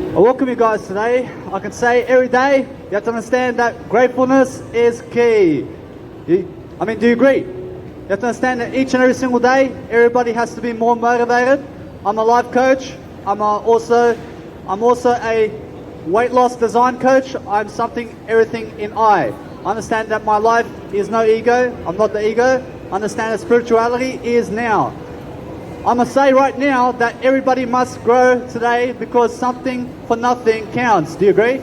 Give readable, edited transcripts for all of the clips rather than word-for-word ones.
I welcome you guys today. I can say every day you have to understand that gratefulness is key. Do you agree? You have to understand that each and every single day, everybody has to be more motivated. I'm a life coach. I'm also a weight loss design coach. I'm everything in I. Understand that my life is no ego. I'm not the ego. Understand that spirituality is now. I'm going to say right now that everybody must grow today because something for nothing counts. Do you agree?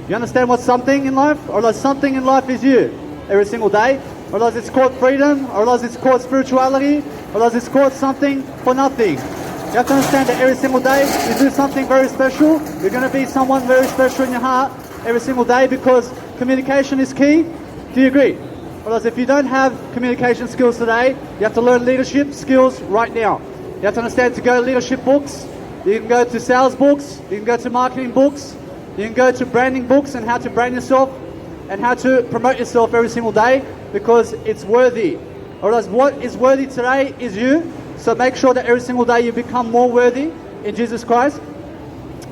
You understand what's something in life? Or does something in life is you every single day? Or does it's called freedom? Or does it's called spirituality? Or does it's called something for nothing? You have to understand that every single day you do something very special. You're going to be someone very special in your heart every single day because communication is key. Do you agree? Or does if you don't have communication skills today, you have to learn leadership skills right now. You have to understand to go to leadership books, you can go to sales books, you can go to marketing books, you can go to branding books and how to brand yourself and how to promote yourself every single day because it's worthy. Or else what is worthy today is you. So make sure that every single day you become more worthy in Jesus Christ.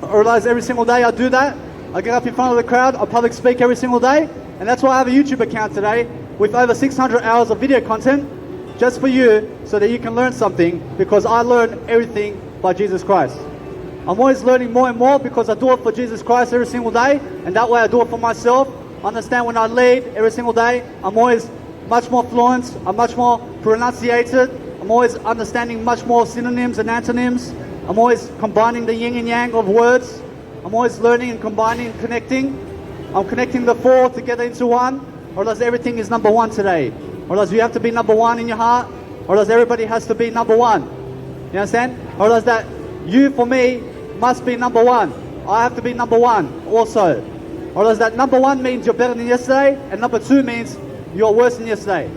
Or else every single day I do that. I get up in front of the crowd, I public speak every single day. And that's why I have a YouTube account today with over 600 hours of video content just for you so that you can learn something because I learn everything by Jesus Christ. I'm always learning more and more because I do it for Jesus Christ every single day and that way I do it for myself. Understand when I lead every single day, I'm always much more fluent, I'm much more pronunciated, I'm always understanding much more synonyms and antonyms, I'm always combining the yin and yang of words, I'm always learning and combining and connecting. I'm connecting the four together into one, or else everything is number one today. Or else you have to be number one in your heart, or else everybody has to be number one. You understand? Or else that you, for me, must be number one. I have to be number one also. Or else that number one means you're better than yesterday, and number two means you're worse than yesterday.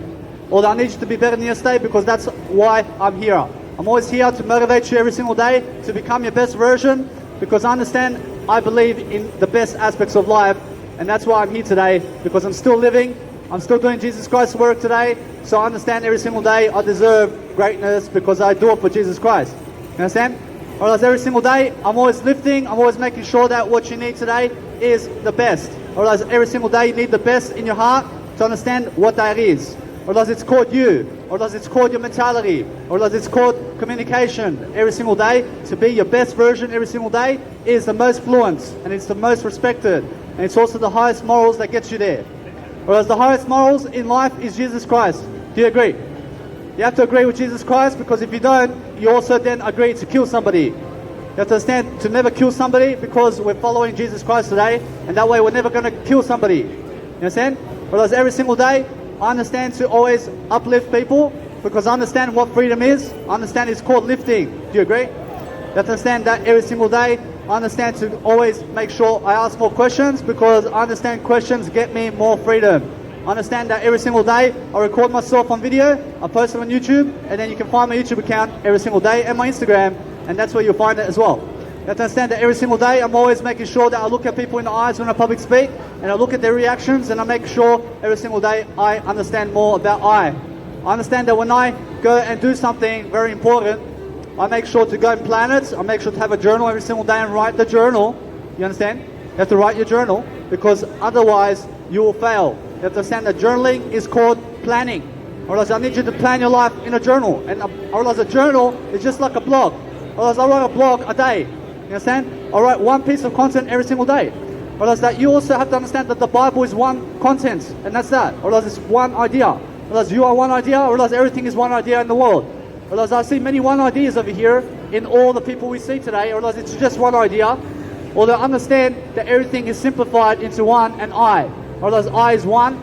Or I need you to be better than yesterday because that's why I'm here. I'm always here to motivate you every single day to become your best version because I understand, I believe in the best aspects of life, and that's why I'm here today because I'm still living. I'm still doing Jesus Christ's work today, so I understand every single day I deserve greatness because I do it for Jesus Christ. You understand? Or else every single day, I'm always lifting, I'm always making sure that what you need today is the best. Or else every single day you need the best in your heart to understand what that is. Or else it's called you. Or else it's called your mentality. Or else it's called communication. Every single day, to be your best version every single day is the most fluent and it's the most respected. And it's also the highest morals that gets you there. Whereas the highest morals in life is Jesus Christ. Do you agree? You have to agree with Jesus Christ because if you don't, you also then agree to kill somebody. You have to understand to never kill somebody because we're following Jesus Christ today and that way we're never going to kill somebody. You understand? Whereas every single day, I understand to always uplift people because I understand what freedom is. I understand it's called lifting. Do you agree? You have to understand that every single day. I understand to always make sure I ask more questions because I understand questions get me more freedom. I understand that every single day I record myself on video, I post it on YouTube, and then you can find my YouTube account every single day and my Instagram, and that's where you'll find it as well. You have to understand that every single day I'm always making sure that I look at people in the eyes when I public speak, and I look at their reactions, and I make sure every single day I understand more about I understand that when I go and do something very important, I make sure to go and plan it. I make sure to have a journal every single day and write the journal. You understand? You have to write your journal because otherwise you will fail. You have to understand that journaling is called planning. Or else I need you to plan your life in a journal. Or else a journal is just like a blog. Or else I write a blog a day. You understand? I write one piece of content every single day. Or else that you also have to understand that the Bible is one content. And that's that. Or else it's one idea. Or else you are one idea. Or else everything is one idea in the world. Or else I see many one ideas over here in all the people we see today, or else it's just one idea. Or they understand that everything is simplified into one and I. Or else I is one,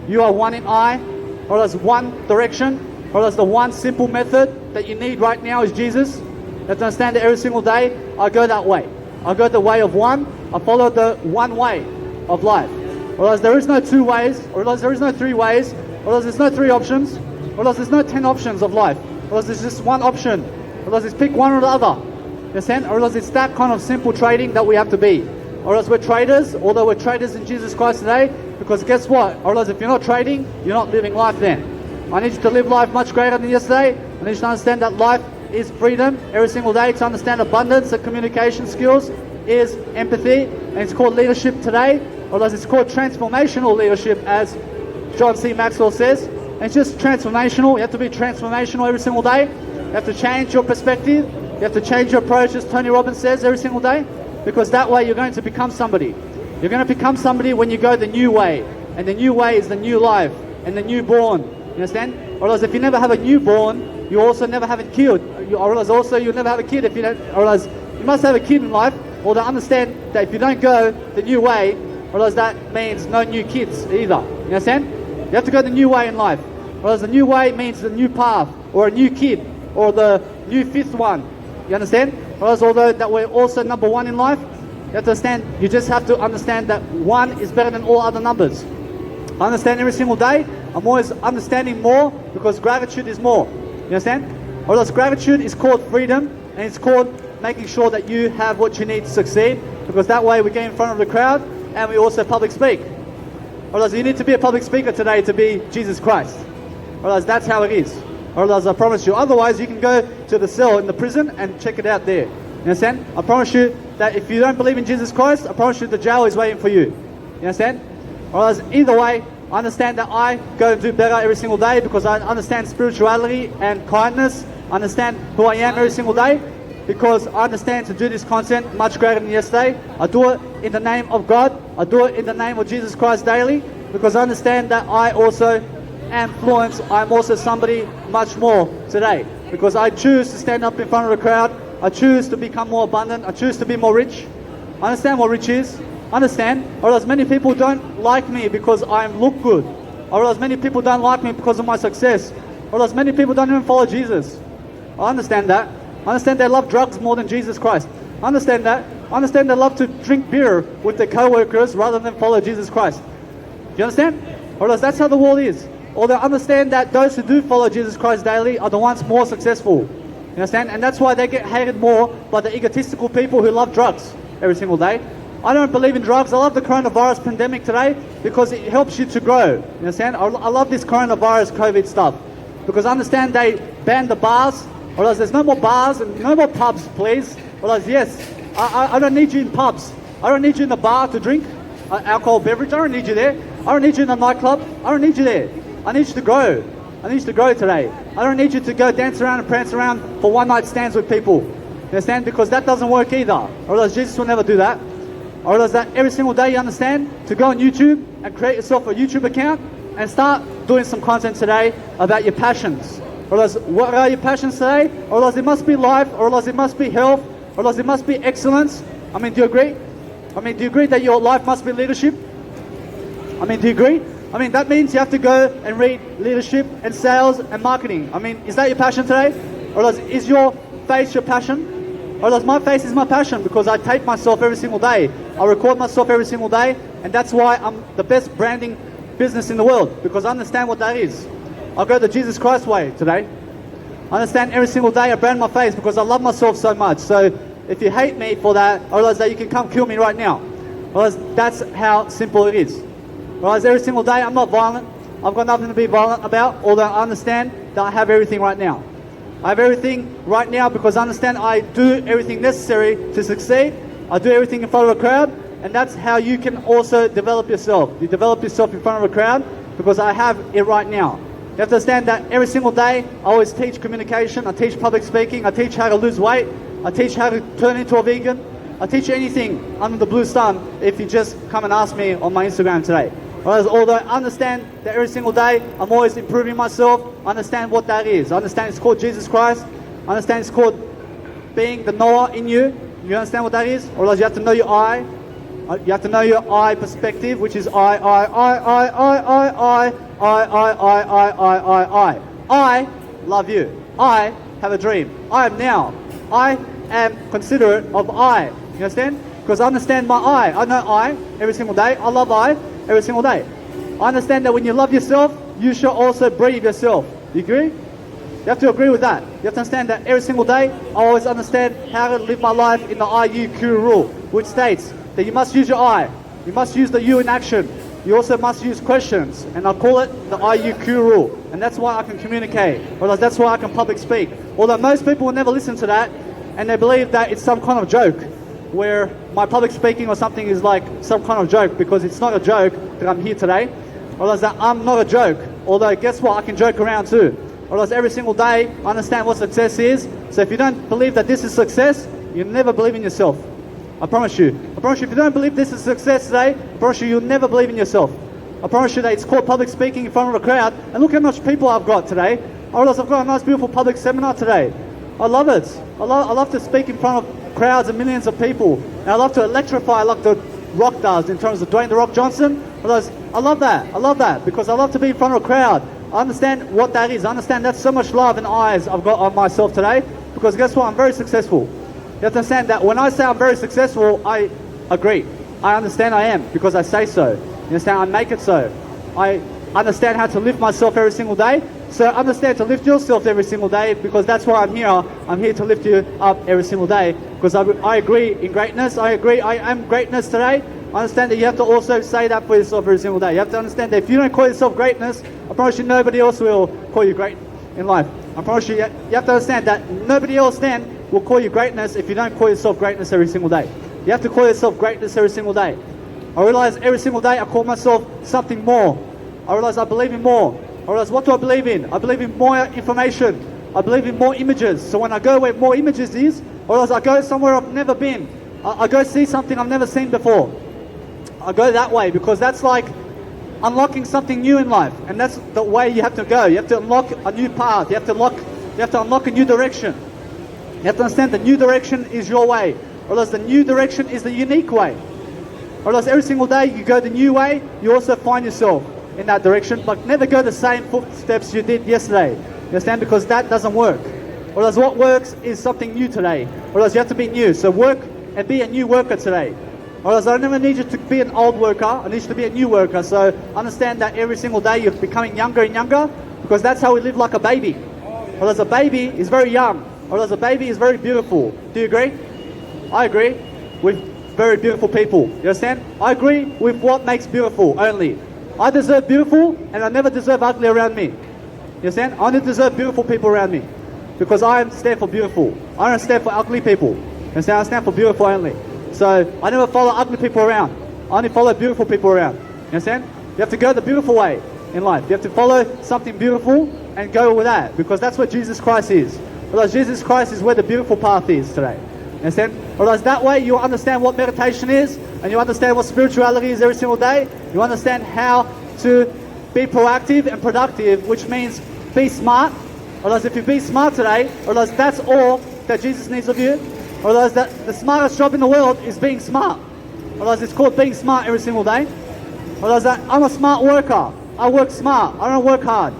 you are one in I. Or else one direction. Or else the one simple method that you need right now is Jesus. You have to understand that every single day I go that way. I go the way of one, I follow the one way of life. Or else there is no two ways, or else there is no three ways, or else there's no three options, or else there's no 10 options of life. Or else it's just one option. Or else it's pick one or the other. You understand? Or else it's that kind of simple trading that we have to be. Or else we're traders, although we're traders in Jesus Christ today, because guess what? Or else if you're not trading, you're not living life then. I need you to live life much greater than yesterday. I need you to understand that life is freedom every single day, to understand abundance and communication skills is empathy, and it's called leadership today, or as it's called transformational leadership, as John C. Maxwell says. And it's just transformational. You have to be transformational every single day. You have to change your perspective. You have to change your approach, as Tony Robbins says, every single day, because that way you're going to become somebody. You're going to become somebody when you go the new way, and the new way is the new life and the newborn. You understand? Or else if you never have a newborn, you also never have a kid. Or else also you'll never have a kid if you don't. Or else you must have a kid in life, or to understand that if you don't go the new way, or else that means no new kids either. You understand? You have to go the new way in life. Or else the new way means the new path, or a new kid, or the new fifth one. You understand? Or else although that we're also number one in life, you have to understand, you just have to understand that one is better than all other numbers. I understand every single day, I'm always understanding more because gratitude is more. You understand? Or else gratitude is called freedom, and it's called making sure that you have what you need to succeed, because that way we get in front of the crowd and we also public speak. Or else you need to be a public speaker today to be Jesus Christ. Or else that's how it is. Or else I promise you, otherwise you can go to the cell in the prison and check it out there. You understand? I promise you that if you don't believe in Jesus Christ, I promise you the jail is waiting for you. You understand? Or else either way, I understand that I go and do better every single day because I understand spirituality and kindness. I understand who I am every single day because I understand to do this content much greater than yesterday. I do it in the name of God. I do it in the name of Jesus Christ daily because I understand that I also am fluent. I'm also somebody much more today because I choose to stand up in front of the crowd. I choose to become more abundant. I choose to be more rich. I understand what rich is. Understand? Or else many people don't like me because I look good. Or else many people don't like me because of my success. Or else many people don't even follow Jesus. I understand that. I understand they love drugs more than Jesus Christ. I understand that. I understand they love to drink beer with their co-workers rather than follow Jesus Christ. Do you understand? Or else that's how the world is. Or they understand that those who do follow Jesus Christ daily are the ones more successful. You understand? And that's why they get hated more by the egotistical people who love drugs every single day. I don't believe in drugs. I love the coronavirus pandemic today because it helps you to grow. You understand? I love this coronavirus COVID stuff because I understand they banned the bars. Or else there's no more bars and no more pubs, please. Or else, yes, I don't need you in pubs. I don't need you in the bar to drink alcohol beverage. I don't need you there. I don't need you in the nightclub. I don't need you there. I need you to grow. I need you to grow today. I don't need you to go dance around and prance around for one night stands with people. You understand? Because that doesn't work either. Or else Jesus will never do that. Or else that every single day you understand to go on YouTube and create yourself a YouTube account and start doing some content today about your passions. Or else what are your passions today? Or else it must be life, or else it must be health, or else it must be excellence. I mean, do you agree? I mean, do you agree that your life must be leadership? I mean, do you agree? I mean, that means you have to go and read leadership and sales and marketing. I mean, is that your passion today? Or else is your face your passion? Or else my face is my passion because I tape myself every single day. I record myself every single day, and that's why I'm the best branding business in the world, because I understand what that is. I go the Jesus Christ way today. I understand every single day I brand my face because I love myself so much. So if you hate me for that, or else that you can come kill me right now. Or else that's how simple it is. Or else every single day I'm not violent. I've got nothing to be violent about, although I understand that I have everything right now. I have everything right now because I understand I do everything necessary to succeed. I do everything in front of a crowd, and that's how you can also develop yourself. You develop yourself in front of a crowd because I have it right now. You have to understand that every single day I always teach communication, I teach public speaking, I teach how to lose weight, I teach how to turn into a vegan, I teach you anything under the blue sun if you just come and ask me on my Instagram today. Although I understand that every single day I'm always improving myself, I understand what that is. I understand it's called Jesus Christ. I understand it's called being the Noah in you. You understand what that is? Or else you have to know your I. You have to know your I perspective, which is I. I love you. I have a dream. I am now. I am considerate of I. You understand? Because I understand my I. I know I every single day. I love I every single day. I understand that when you love yourself, you should also breathe yourself. You agree? You have to agree with that. You have to understand that every single day, I always understand how to live my life in the IUQ rule, which states that you must use your I. You must use the you in action. You also must use questions, and I call it the IUQ rule. And that's why I can communicate, or that's why I can public speak. Although most people will never listen to that, and they believe that it's some kind of joke. where my public speaking or something is like some kind of joke, because it's not a joke that I'm here today. I realize that I'm not a joke, although guess what, I can joke around too. I realize every single day I understand what success is. So if you don't believe that this is success, you never believe in yourself. I promise you. I promise you, if you don't believe this is success today, I promise you, you'll never believe in yourself. I promise you that it's called public speaking in front of a crowd. And look how much people I've got today. I realize I've got a nice beautiful public seminar today. I love it. I love to speak in front of crowds and millions of people. And I love to electrify like The Rock does in terms of Dwayne "The Rock" Johnson. I love that. I love that because I love to be in front of a crowd. I understand what that is. I understand that's so much love and eyes I've got on myself today, because guess what? I'm very successful. You have to understand that when I say I'm very successful, I agree. I understand I am because I say so. You understand? I make it so. I understand how to lift myself every single day. So understand to lift yourself every single day, because that's why I'm here. I'm here to lift you up every single day, because I agree in greatness. I agree I am greatness today. I understand that you have to also say that for yourself every single day. You have to understand that if you don't call yourself greatness, I promise you nobody else will call you great in life. I promise you, you have to understand that nobody else then will call you greatness if you don't call yourself greatness every single day. You have to call yourself greatness every single day. I realize every single day I call myself something more. I realize I believe in more. I realize, what do I believe in? I believe in more information. I believe in more images. So when I go where more images is, I realize I go somewhere I've never been. I go see something I've never seen before. I go that way because that's like unlocking something new in life, and that's the way you have to go. You have to unlock a new path. You have to unlock a new direction. You have to understand the new direction is your way, or else the new direction is the unique way. Or else every single day you go the new way, you also find yourself in that direction, but never go the same footsteps you did yesterday. You understand? Because that doesn't work. Or else what works is something new today. Or else you have to be new. So work and be a new worker today. Or else I never need you to be an old worker. I need you to be a new worker. So understand that every single day you're becoming younger and younger, because that's how we live, like a baby. Or else a baby is very young. Or else a baby is very beautiful. Do you agree? I agree with very beautiful people. You understand? I agree with what makes beautiful only. I deserve beautiful, and I never deserve ugly around me. You understand? I only deserve beautiful people around me, because I stand for beautiful. I don't stand for ugly people. You understand? I stand for beautiful only. So I never follow ugly people around. I only follow beautiful people around. You understand? You have to go the beautiful way in life. You have to follow something beautiful and go with that, because that's what Jesus Christ is. Otherwise, Jesus Christ is where the beautiful path is today. You understand? Otherwise, that way you understand what meditation is, and you understand what spirituality is every single day. You understand how to be proactive and productive, which means be smart. Otherwise, if you be smart today, otherwise that's all that Jesus needs of you. Otherwise, that the smartest job in the world is being smart. Otherwise, it's called being smart every single day. Otherwise, I'm a smart worker. I work smart. I don't work hard.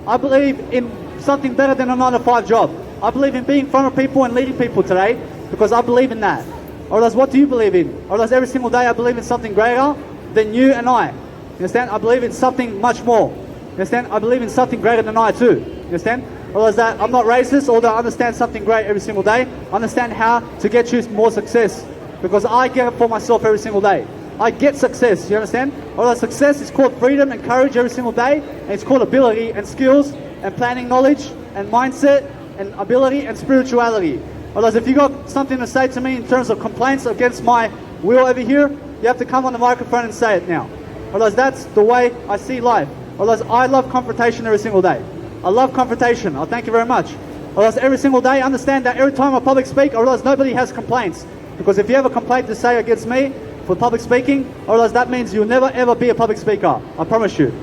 I believe in something better than a 9-to-5 job. I believe in being in front of people and leading people today, because I believe in that. Otherwise, what do you believe in? Otherwise, every single day I believe in something greater than you and I. You understand? I believe in something much more. You understand? I believe in something greater than I too. You understand? Otherwise, that I'm not racist, although I understand something great every single day. I understand how to get you more success, because I get it for myself every single day. I get success, you understand? Although success is called freedom and courage every single day, and it's called ability and skills and planning knowledge and mindset and ability and spirituality. Otherwise, if you got something to say to me in terms of complaints against my will over here, you have to come on the microphone and say it now. Otherwise, that's the way I see life. Otherwise, I love confrontation every single day. I love confrontation. Oh, thank you very much. Otherwise, every single day, understand that every time I public speak, I realize nobody has complaints. Because if you have a complaint to say against me for public speaking, I realize that means you'll never ever be a public speaker. I promise you.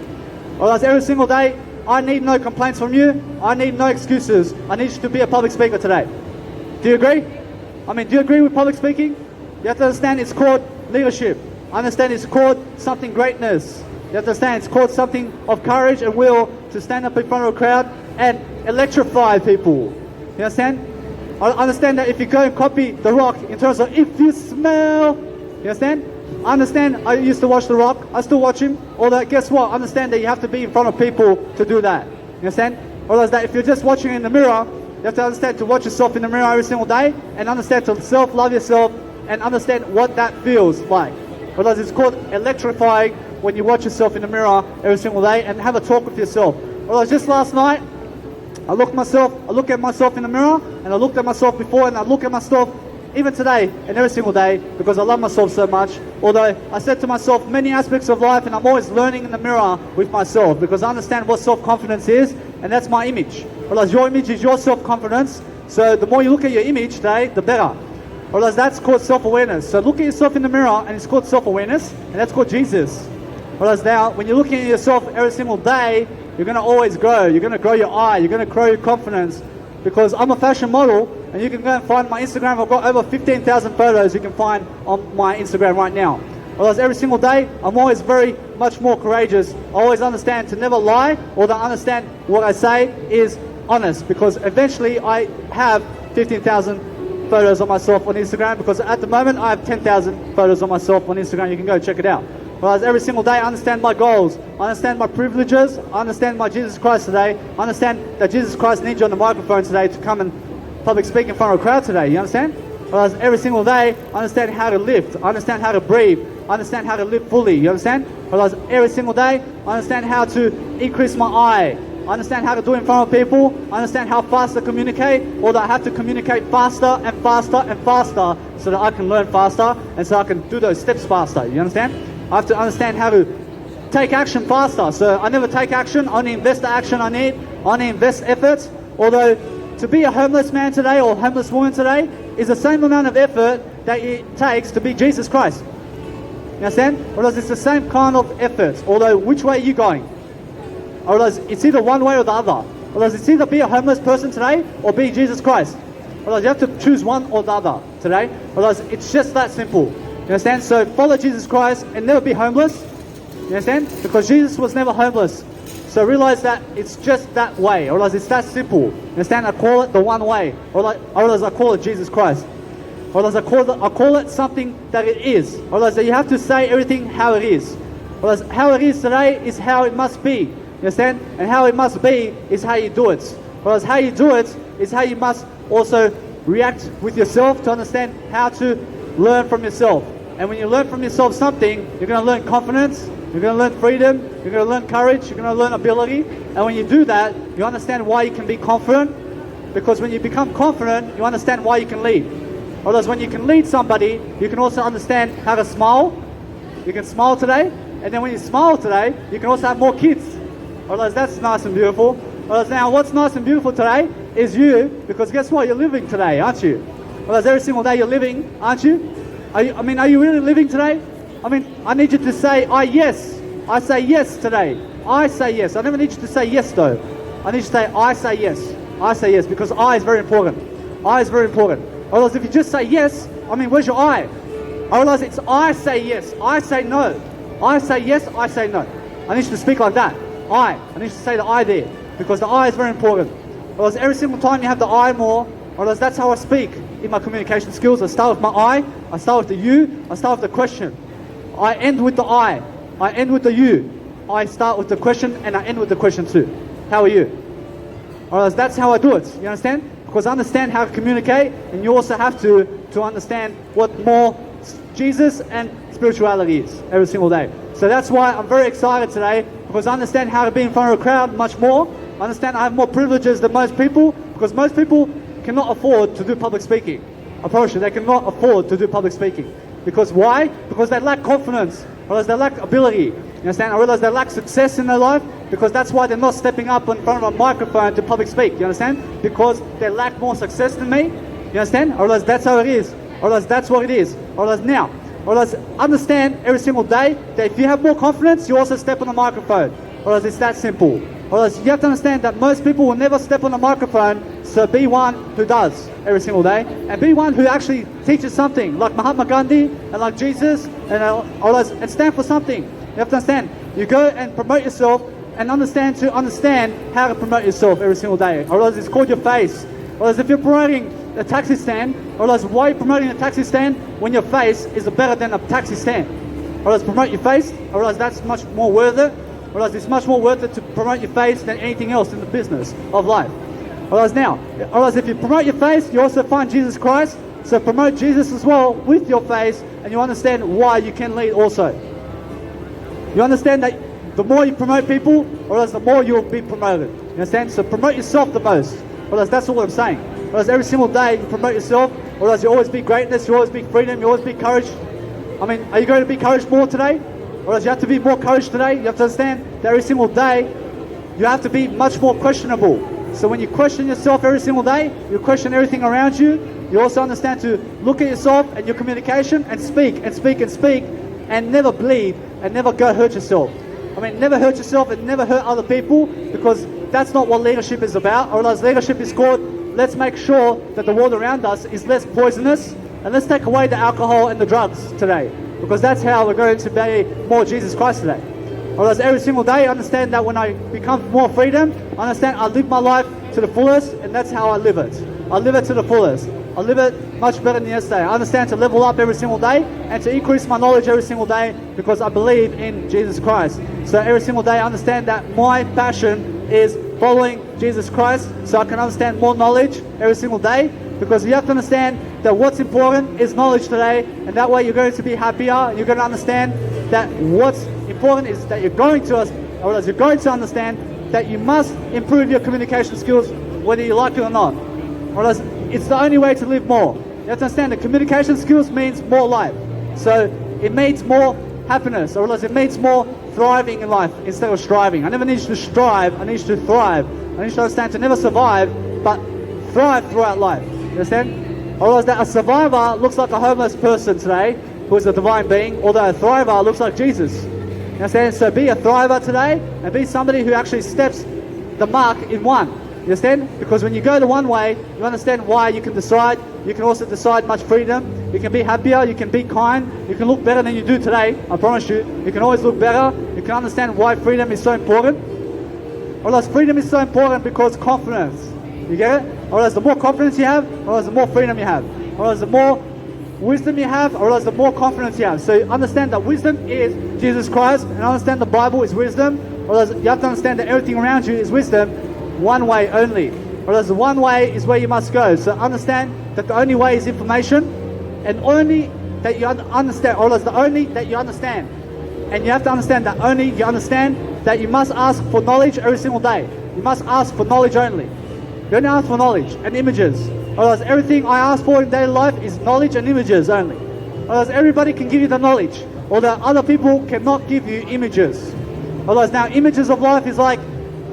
Otherwise, every single day, I need no complaints from you. I need no excuses. I need you to be a public speaker today. Do you agree? I mean, do you agree with public speaking? You have to understand it's called leadership. I understand it's called something greatness. You have to understand it's called something of courage and will to stand up in front of a crowd and electrify people. You understand? I understand that if you go and copy The Rock in terms of if you smell, you understand? I understand I used to watch The Rock. I still watch him. Although, guess what? I understand that you have to be in front of people to do that. You understand? Otherwise, that if you're just watching in the mirror, you have to understand to watch yourself in the mirror every single day and understand to self-love yourself and understand what that feels like. Otherwise, it's called electrifying when you watch yourself in the mirror every single day and have a talk with yourself. Otherwise, just last night, I look at myself in the mirror, and I looked at myself before, and I look at myself even today and every single day, because I love myself so much, although I said to myself many aspects of life, and I'm always learning in the mirror with myself, because I understand what self-confidence is, and that's my image. Realize your image is your self-confidence, so the more you look at your image today, the better. Realize that's called self-awareness. So look at yourself in the mirror, and it's called self-awareness, and that's called Jesus. Realize now, when you're looking at yourself every single day, you're going to always grow. You're going to grow your eye. You're going to grow your confidence. Because I'm a fashion model, and you can go and find my Instagram. I've got over 15,000 photos you can find on my Instagram right now. Whereas every single day, I'm always very much more courageous. I always understand to never lie, or to understand what I say is honest. Because eventually I have 15,000 photos of myself on Instagram, because at the moment I have 10,000 photos of myself on Instagram. You can go check it out. Whereas every single day I understand my goals, I understand my privileges, I understand my Jesus Christ today, I understand that Jesus Christ needs you on the microphone today to come and public speak in front of a crowd today, you understand? Whereas every single day I understand how to lift, I understand how to breathe, I understand how to live fully, you understand? Whereas every single day I understand how to increase my eye, I understand how to do it in front of people, I understand how fast to communicate, or that I have to communicate faster and faster and faster so that I can learn faster and so I can do those steps faster, you understand? I have to understand how to take action faster. So I never take action, I only invest the action I need, I only invest efforts. Although to be a homeless man today or homeless woman today is the same amount of effort that it takes to be Jesus Christ. You understand? Whereas it's the same kind of efforts, although which way are you going? Whereas it's either one way or the other. Whereas it's either be a homeless person today or be Jesus Christ. Whereas you have to choose one or the other today. Whereas it's just that simple. You understand? So follow Jesus Christ and never be homeless. You understand? Because Jesus was never homeless. So realize that it's just that way. Or else it's that simple. You understand? I call it the one way. Or else I call it Jesus Christ. Or else I call it something that it is. Or else you have to say everything how it is. Or else how it is today is how it must be. You understand? And how it must be is how you do it. Or else how you do it is how you must also react with yourself to understand how to learn from yourself. And when you learn from yourself something, you're going to learn confidence, you're going to learn freedom, you're going to learn courage, you're going to learn ability. And when you do that, you understand why you can be confident. Because when you become confident, you understand why you can lead. Otherwise, when you can lead somebody, you can also understand how to smile. You can smile today. And then when you smile today, you can also have more kids. Otherwise, that's nice and beautiful. Otherwise, now what's nice and beautiful today is you. Because guess what? You're living today, aren't you? Otherwise, every single day you're living, aren't you? Are you really living today? I need you to say, yes. I say yes today. I say yes. I never need you to say yes though. I need you to say, I say yes. I say yes, because I is very important. I is very important. Otherwise, if you just say yes, where's your I? I realize it's I say yes. I say no. I say yes, I say no. I need you to speak like that. I need you to say the I there, because the I is very important. Otherwise, every single time you have the I more, otherwise that's how I speak. In my communication skills, I start with my I start with the you, I start with the question. I end with the I end with the you. I start with the question and I end with the question too. How are you? Alright, that's how I do it, you understand? Because I understand how to communicate, and you also have to understand what more Jesus and spirituality is every single day. So that's why I'm very excited today, because I understand how to be in front of a crowd much more. I understand I have more privileges than most people, because most people cannot afford to do public speaking. I promise you, they cannot afford to do public speaking. Because why? Because they lack confidence, or they lack ability. You understand? I realize they lack success in their life, because that's why they're not stepping up in front of a microphone to public speak. You understand? Because they lack more success than me. You understand? I realize that's how it is. I realize that's what it is. I realize now. I realize understand every single day that if you have more confidence, you also step on the microphone. I realize it's that simple. Otherwise, you have to understand that most people will never step on a microphone, so be one who does every single day, and be one who actually teaches something, like Mahatma Gandhi, and like Jesus, and stand for something. You have to understand, you go and promote yourself, and understand how to promote yourself every single day. Otherwise, it's called your face. Otherwise, if you're promoting a taxi stand, otherwise, why are you promoting a taxi stand when your face is better than a taxi stand? Otherwise, promote your face, otherwise that's much more worth it. Otherwise, it's much more worth it to promote your face than anything else in the business of life. Otherwise, if you promote your face, you also find Jesus Christ. So promote Jesus as well with your face, and you understand why you can lead also. You understand that the more you promote people, or else the more you'll be promoted. You understand? So promote yourself the most. Or else that's all I'm saying. or does every single day you promote yourself, or does you always be greatness, you always be freedom, you always be courage? I mean, are you going to be courage more today? Or does you have to be more courage today? You have to understand that every single day you have to be much more questionable. So when you question yourself every single day, you question everything around you, you also understand to look at yourself and your communication and speak and speak and speak and never bleed and never go hurt yourself. I mean, never hurt yourself and never hurt other people, because that's not what leadership is about. Or else leadership is called, let's make sure that the world around us is less poisonous, and let's take away the alcohol and the drugs today, because that's how we're going to be more Jesus Christ today. Or else every single day I understand that when I become more freedom, I understand I live my life to the fullest, and that's how I live it. I live it to the fullest. I live it much better than yesterday. I understand to level up every single day and to increase my knowledge every single day, because I believe in Jesus Christ. So every single day I understand that my passion is following Jesus Christ, so I can understand more knowledge every single day, because you have to understand that what's important is knowledge today, and that way you're going to be happier. You're going to understand that what's important is that you're going to understand that you must improve your communication skills whether you like it or not. Or else it's the only way to live more. You have to understand that communication skills means more life. So it means more happiness, or else it means more thriving in life instead of striving. I never need you to strive, I need you to thrive. I need you to understand to never survive, but thrive throughout life. You understand? Or else that a survivor looks like a homeless person today, who is a divine being, although a thriver looks like Jesus. You understand? So be a thriver today, and be somebody who actually steps the mark in one. You understand? Because when you go the one way, you understand why you can decide. You can also decide much freedom. You can be happier, you can be kind, you can look better than you do today. I promise you. You can always look better. You can understand why freedom is so important. Or else freedom is so important because confidence. You get it? Or else the more confidence you have, or else the more freedom you have. Or else the more wisdom you have, or else the more confidence you have. So understand that wisdom is Jesus Christ, and understand the Bible is wisdom. Or else you have to understand that everything around you is wisdom, one way only. Or else the one way is where you must go. So understand that the only way is information, and only that you understand, or else the only that you understand. And you have to understand that only you understand that you must ask for knowledge every single day. You must ask for knowledge only. You only ask for knowledge and images. Or else everything I ask for in daily life is knowledge and images only. Or else everybody can give you the knowledge, although other people cannot give you images. Or else now images of life is like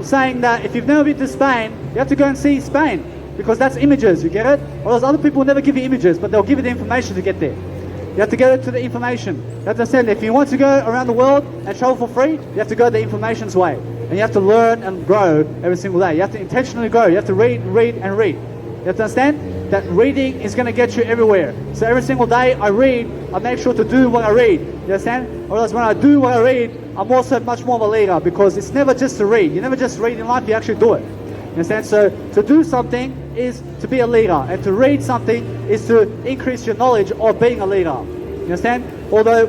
saying that if you've never been to Spain, you have to go and see Spain, because that's images, you get it? Or else other people will never give you images, but they'll give you the information to get there. You have to get it to the information. You have to understand that if you want to go around the world and travel for free, you have to go the information's way. And you have to learn and grow every single day. You have to intentionally grow. You have to read, read, and read. You have to understand that reading is going to get you everywhere. So every single day I read, I make sure to do what I read. You understand? Or else when I do what I read, I'm also much more of a leader, because it's never just to read. You never just read in life, you actually do it. You understand? So to do something is to be a leader, and to read something is to increase your knowledge of being a leader. You understand? Although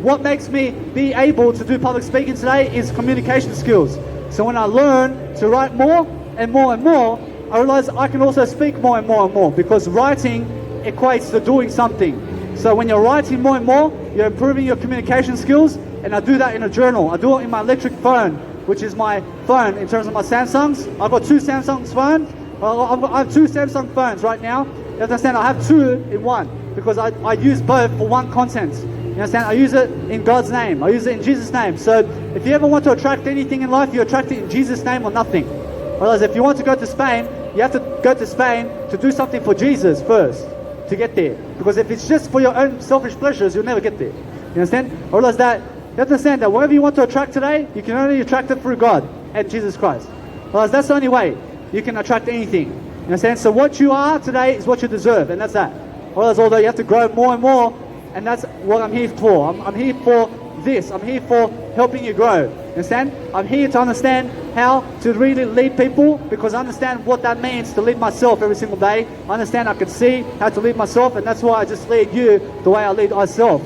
what makes me be able to do public speaking today is communication skills. So when I learn to write more and more and more, I realize I can also speak more and more and more, because writing equates to doing something. So when you're writing more and more, you're improving your communication skills, and I do that in a journal. I do it in my electric phone, which is my phone in terms of my Samsungs. I've got two Samsung phones. I have two Samsung phones right now. You understand? I have two in one, because I use both for one content. You understand? I use it in God's name. I use it in Jesus' name. So if you ever want to attract anything in life, you attract it in Jesus' name or nothing. Whereas if you want to go to Spain, you have to go to Spain to do something for Jesus first to get there. Because if it's just for your own selfish pleasures, you'll never get there. You understand? Or else that you have to understand that whatever you want to attract today, you can only attract it through God and Jesus Christ. Whereas that's the only way you can attract anything. You understand? So what you are today is what you deserve, and that's that. Whereas although you have to grow more and more, and that's what I'm here for. I'm here for this. I'm here for helping you grow. You understand? I'm here to understand how to really lead people, because I understand what that means to lead myself every single day. I understand I can see how to lead myself, and that's why I just lead you the way I lead myself.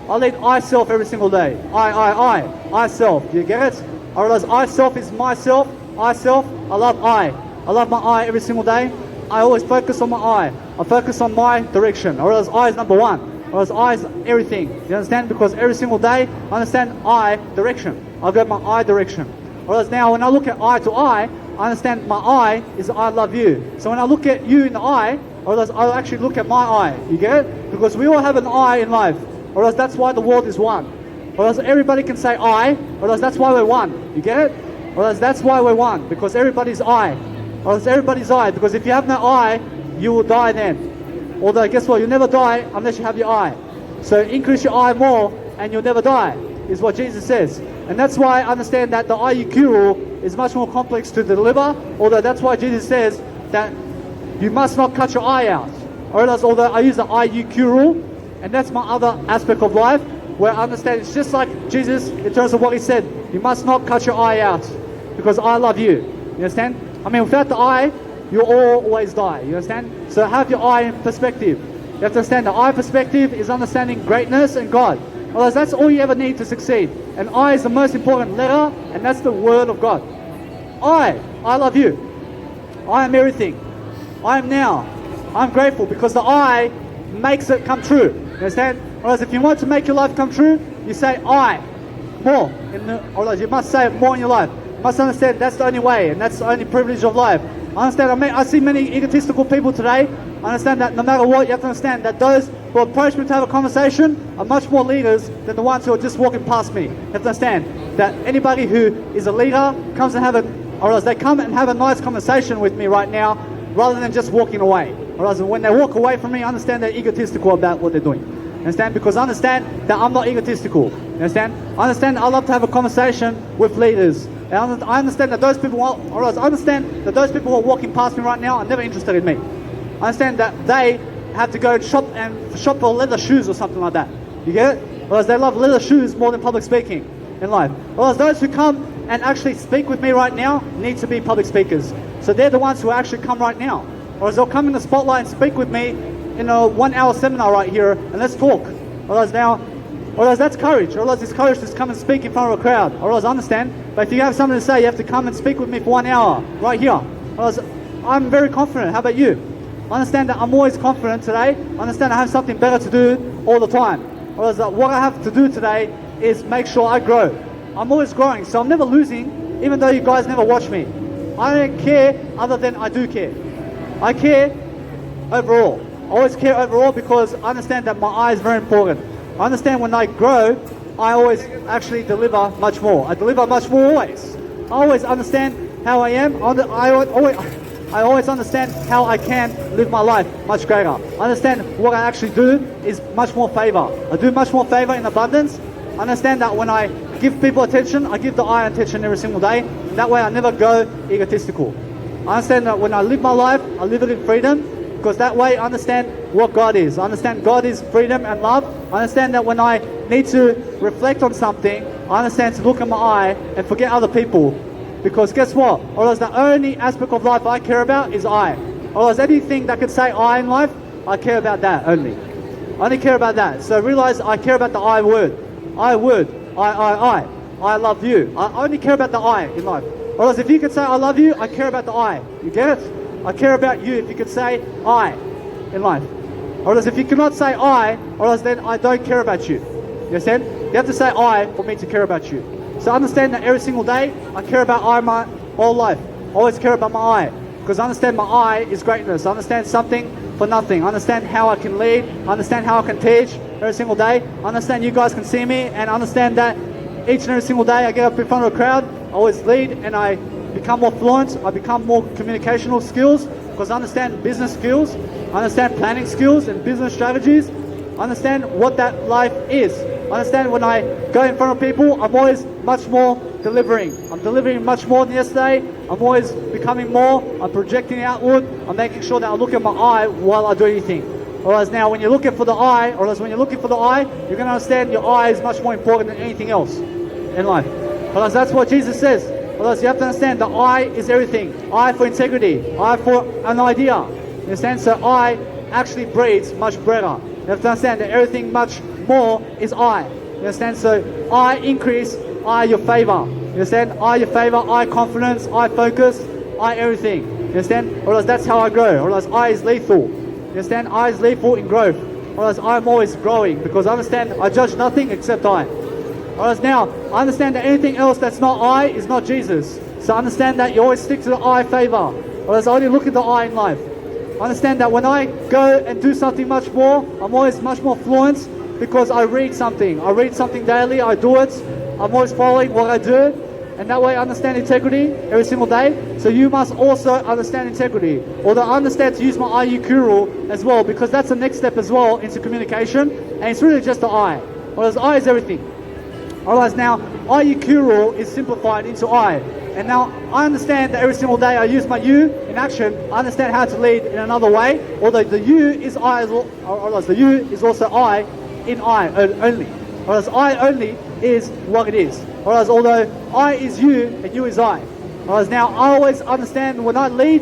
I lead I-self every single day. I-self. Do you get it? I realize I-self is myself. I-self, I love I. I love my I every single day. I always focus on my I. I focus on my direction. I realize I is number one. I realize I is everything. You understand? Because every single day, I understand I direction. I go my I direction. Whereas now when I look at eye to eye, I understand my I is I love you. So when I look at you in the eye, or else I'll actually look at my eye. You get it? Because we all have an I in life. Or else that's why the world is one. Or else everybody can say I, or else that's why we're one. You get it? Or else that's why we're one. Because everybody's I. Or else everybody's I. Because if you have no I, you will die then. Although guess what? You'll never die unless you have your I. So increase your I more and you'll never die, is what Jesus says. And that's why I understand that the IUQ rule is much more complex to deliver, although that's why Jesus says that you must not cut your eye out. Or else, although I use the IUQ rule, and that's my other aspect of life, where I understand it's just like Jesus in terms of what he said, you must not cut your eye out, because I love you. You understand? I mean, without the eye, you'll always die. You understand? So have your eye in perspective. You have to understand the eye perspective is understanding greatness and God. Otherwise, that's all you ever need to succeed. And I is the most important letter, and that's the word of God. I love you. I am everything. I am now. I'm grateful because the I makes it come true. You understand? Otherwise, if you want to make your life come true, you say I more. Otherwise, you must say it more in your life. You must understand that's the only way, and that's the only privilege of life. I understand. I see many egotistical people today. I understand that no matter what, you have to understand that those who approach me to have a conversation are much more leaders than the ones who are just walking past me. You have to understand that anybody who is a leader comes and or else they come and have a nice conversation with me right now, rather than just walking away. Or else when they walk away from me, I understand they're egotistical about what they're doing. Understand? Because I understand that I'm not egotistical. You understand? I understand I love to have a conversation with leaders. And I understand that those people, or else I understand that those people who are walking past me right now are never interested in me. I understand that they have to go shop for leather shoes or something like that. You get it? Whereas they love leather shoes more than public speaking in life. Whereas those who come and actually speak with me right now need to be public speakers. So they're the ones who actually come right now. Whereas they'll come in the spotlight and speak with me in a 1 hour seminar right here and let's talk. Whereas that's courage. Or else it's courage to come and speak in front of a crowd. Or else I understand. But if you have something to say, you have to come and speak with me for 1 hour right here. Or else I'm very confident. How about you? I understand that I'm always confident today. I understand I have something better to do all the time. Or else what I have to do today is make sure I grow. I'm always growing, so I'm never losing, even though you guys never watch me. I don't care other than I do care. I care overall. I always care overall because I understand that my eye is very important. I understand when I grow, I always actually deliver much more. I deliver much more always. I always understand how I am. I always understand how I can live my life much greater. I understand what I actually do is much more favor. I do much more favor in abundance. I understand that when I give people attention, I give the eye attention every single day. That way I never go egotistical. I understand that when I live my life, I live it in freedom, because that way I understand what God is. I understand God is freedom and love. I understand that when I need to reflect on something, I understand to look in my eye and forget other people. Because guess what? Or else the only aspect of life I care about is I. Or else anything that could say I in life, I care about that only. I only care about that. So realize I care about the I word. I would. I love you. I only care about the I in life. Or else if you could say I love you, I care about the I. You get it? I care about you if you could say I in life. Or else if you cannot say I, or else then I don't care about you. You understand? You have to say I for me to care about you. So understand that every single day, I care about I my whole life. I always care about my I. Because I understand my I is greatness. I understand something for nothing. I understand how I can lead. I understand how I can teach every single day. I understand you guys can see me, and I understand that each and every single day I get up in front of a crowd, I always lead and I become more fluent. I become more communicational skills because I understand business skills. I understand planning skills and business strategies. I understand what that life is. I understand when I go in front of people, I'm always much more delivering. I'm delivering much more than yesterday. I'm always becoming more. I'm projecting outward. I'm making sure that I look at my eye while I do anything. Whereas now when you're looking for the eye, you're going to understand your eye is much more important than anything else in life. Whereas that's what Jesus says. Whereas you have to understand the I is everything. I for integrity. I for an idea. You understand? So I actually breeds much better. You have to understand that everything much more is I. You understand? So I increase, I your favor. You understand? I your favor, I confidence, I focus, I everything. You understand? Or else that's how I grow. Or else I is lethal. You understand? I is lethal in growth. Or else I'm always growing because I understand I judge nothing except I. Or else now I understand that anything else that's not I is not Jesus. So understand that you always stick to the I favor. Or else only look at the I in life. Understand that when I go and do something much more, I'm always much more fluent because I read something. I read something daily, I do it. I'm always following what I do. And that way I understand integrity every single day. So you must also understand integrity. Although I understand to use my IUQ rule as well, because that's the next step as well into communication. And it's really just the I. Whereas I is everything. Otherwise now, IUQ rule is simplified into I. And now I understand that every single day I use my U in action. I understand how to lead in another way. Although the U is I as well, or the U is also I in I only. Whereas I only is what it is. Whereas although I is you and you is I. Whereas now I always understand when I lead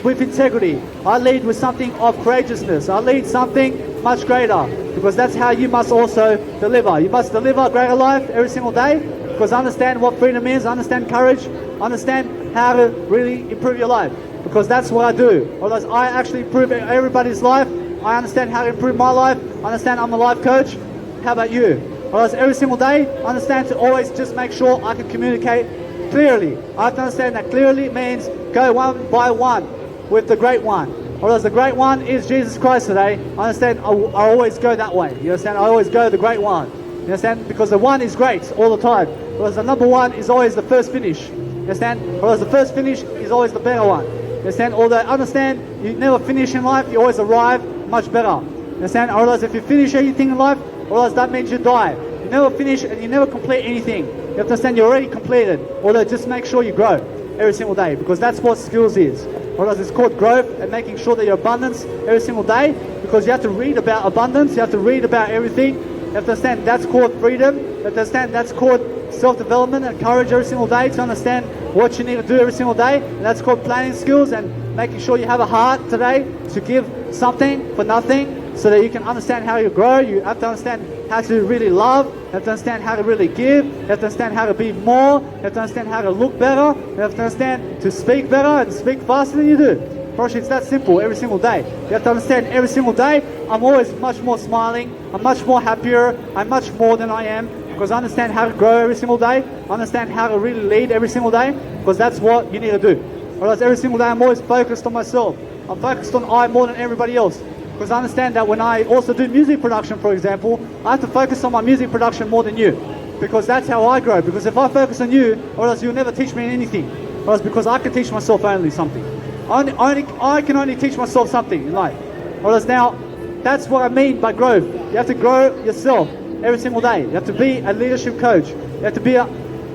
with integrity. I lead with something of courageousness. I lead something much greater. Because that's how you must also deliver. You must deliver a greater life every single day. Because understand what freedom is, understand courage, understand how to really improve your life. Because that's what I do. Otherwise I actually improve everybody's life. I understand how to improve my life. I understand I'm a life coach. How about you? Whereas every single day, I understand to always just make sure I can communicate clearly. I have to understand that clearly means go one by one with the great one. Whereas the great one is Jesus Christ today, I understand I always go that way. You understand? I always go the great one. You understand? Because the one is great all the time. Whereas the number one is always the first finish. You understand? Whereas the first finish is always the better one. You understand? Although understand you never finish in life, you always arrive much better. You understand? Otherwise if you finish anything in life, otherwise that means you die. You never finish and you never complete anything. You have to understand you're already completed. Although just make sure you grow every single day, because that's what skills is. Otherwise it's called growth and making sure that your abundance every single day, because you have to read about abundance, you have to read about everything. You have to understand that's called freedom. You have to understand that's called self-development and courage every single day to understand what you need to do every single day. And that's called planning skills and making sure you have a heart today to give something for nothing, so that you can understand how you grow. You have to understand how to really love. You have to understand how to really give. You have to understand how to be more. You have to understand how to look better. You have to understand to speak better and speak faster than you do. Prosh, it's that simple every single day. You have to understand every single day, I'm always much more smiling. I'm much more happier. I'm much more than I am, because I understand how to grow every single day. I understand how to really lead every single day, because that's what you need to do. Whereas every single day I'm always focused on myself. I'm focused on I more than everybody else. Because I understand that when I also do music production, for example, I have to focus on my music production more than you. Because that's how I grow. Because if I focus on you, or else you'll never teach me anything. Or else because I can teach myself only something. I can only teach myself something in life. Or else now, that's what I mean by growth. You have to grow yourself every single day. You have to be a leadership coach. You have to be a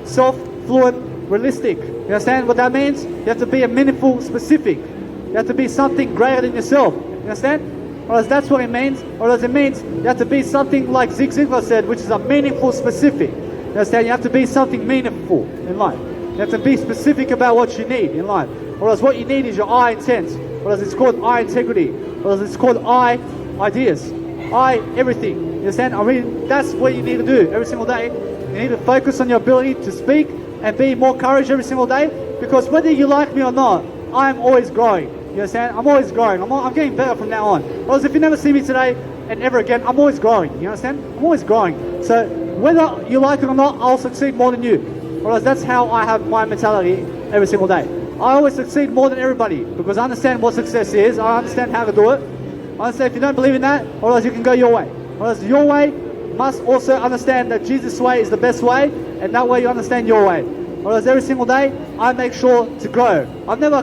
self-fluent, realistic. You understand what that means? You have to be a meaningful, specific. You have to be something greater than yourself. You understand? Or else that's what it means. Or else it means you have to be something like Zig Ziglar said, which is a meaningful, specific. You understand? You have to be something meaningful in life. You have to be specific about what you need in life. Or else what you need is your I intent. Or else it's called I integrity. Or else it's called I ideas. I everything. You understand? I mean, that's what you need to do every single day. You need to focus on your ability to speak and be more courage every single day. Because whether you like me or not, I'm always growing. You understand? I'm always growing. I'm getting better from now on. Whereas if you never see me today and ever again, I'm always growing. You understand? I'm always growing. So whether you like it or not, I'll succeed more than you. Whereas that's how I have my mentality every single day. I always succeed more than everybody because I understand what success is. I understand how to do it. I understand if you don't believe in that, or else you can go your way. Or else your way must also understand that Jesus' way is the best way, and that way you understand your way. Or else every single day, I make sure to grow. I've never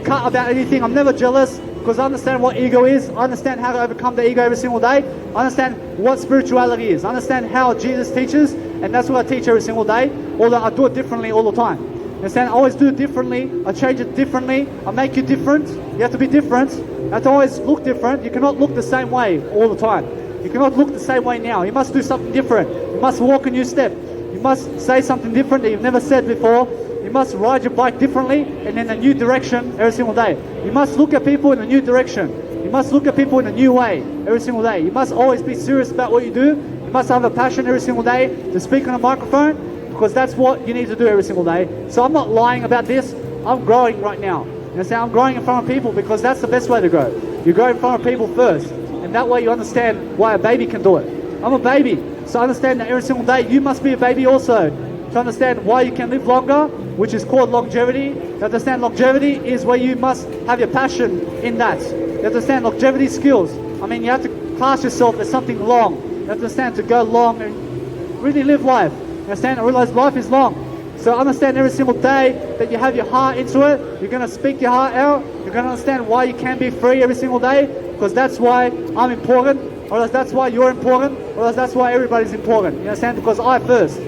cut about anything. I'm never jealous because I understand what ego is. I understand how to overcome the ego every single day. I understand what spirituality is. I understand how Jesus teaches, and that's what I teach every single day, although I do it differently all the time. You understand? I always do it differently. I change it differently. I make you different. You have to be different. You have to always look different. You cannot look the same way all the time. You cannot look the same way now. You must do something different. You must walk a new step. You must say something different that you've never said before. You must ride your bike differently and in a new direction every single day. You must look at people in a new direction. You must look at people in a new way every single day. You must always be serious about what you do. You must have a passion every single day to speak on a microphone, because that's what you need to do every single day. So I'm not lying about this. I'm growing right now. You understand? I'm growing in front of people because that's the best way to grow. You grow in front of people first, and that way you understand why a baby can do it. I'm a baby, so I understand that every single day you must be a baby also, to understand why you can live longer, which is called longevity. You understand longevity is where you must have your passion in that. You understand longevity skills. I mean, you have to class yourself as something long. You understand to go long and really live life. You understand? I realize life is long. So understand every single day that you have your heart into it. You're going to speak your heart out. You're going to understand why you can be free every single day, because that's why I'm important, or else that's why you're important, or else that's why everybody's important. You understand? Because I first.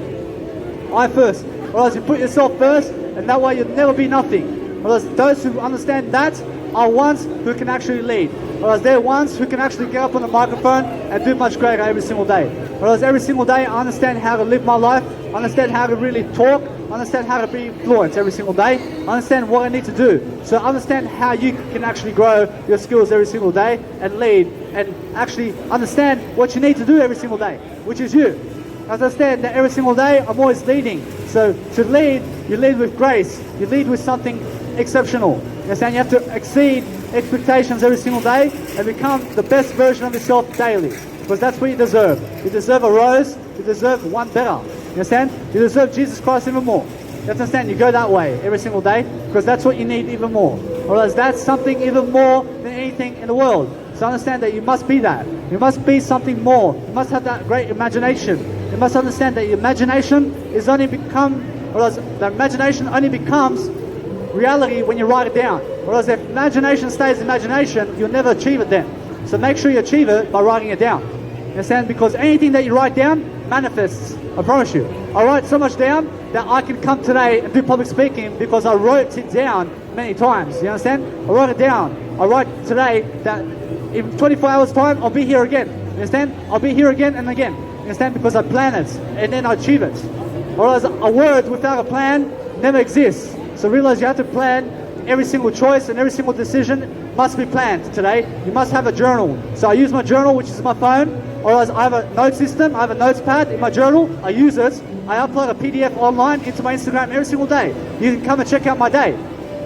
Or else you put yourself first, and that way you'll never be nothing. Or else those who understand that are ones who can actually lead. Or else they're ones who can actually get up on the microphone and do much greater every single day. Or else every single day I understand how to live my life, I understand how to really talk, I understand how to be influenced every single day, I understand what I need to do. So understand how you can actually grow your skills every single day and lead, and actually understand what you need to do every single day, which is you. Understand that every single day I'm always leading. So to lead, you lead with grace. You lead with something exceptional. You understand? You have to exceed expectations every single day and become the best version of yourself daily. Because that's what you deserve. You deserve a rose. You deserve one better. You understand? You deserve Jesus Christ even more. You understand? You go that way every single day because that's what you need even more. Or else that's something even more than anything in the world. So understand that you must be that. You must be something more. You must have that great imagination. You must understand that your imagination is only become, or else the imagination only becomes reality when you write it down. Or else if imagination stays imagination, you'll never achieve it then. So make sure you achieve it by writing it down. You understand? Because anything that you write down manifests. I promise you. I write so much down that I can come today and do public speaking because I wrote it down many times. You understand? I wrote it down. I write today that in 24 hours time I'll be here again. You understand? I'll be here again and again. You understand? Because I plan it and then I achieve it. Or else a word without a plan never exists. So realize you have to plan. Every single choice and every single decision must be planned today. You must have a journal. So I use my journal, which is my phone, or else I have a note system, I have a notes pad in my journal, I use it, I upload a PDF online into my Instagram every single day. You can come and check out my day.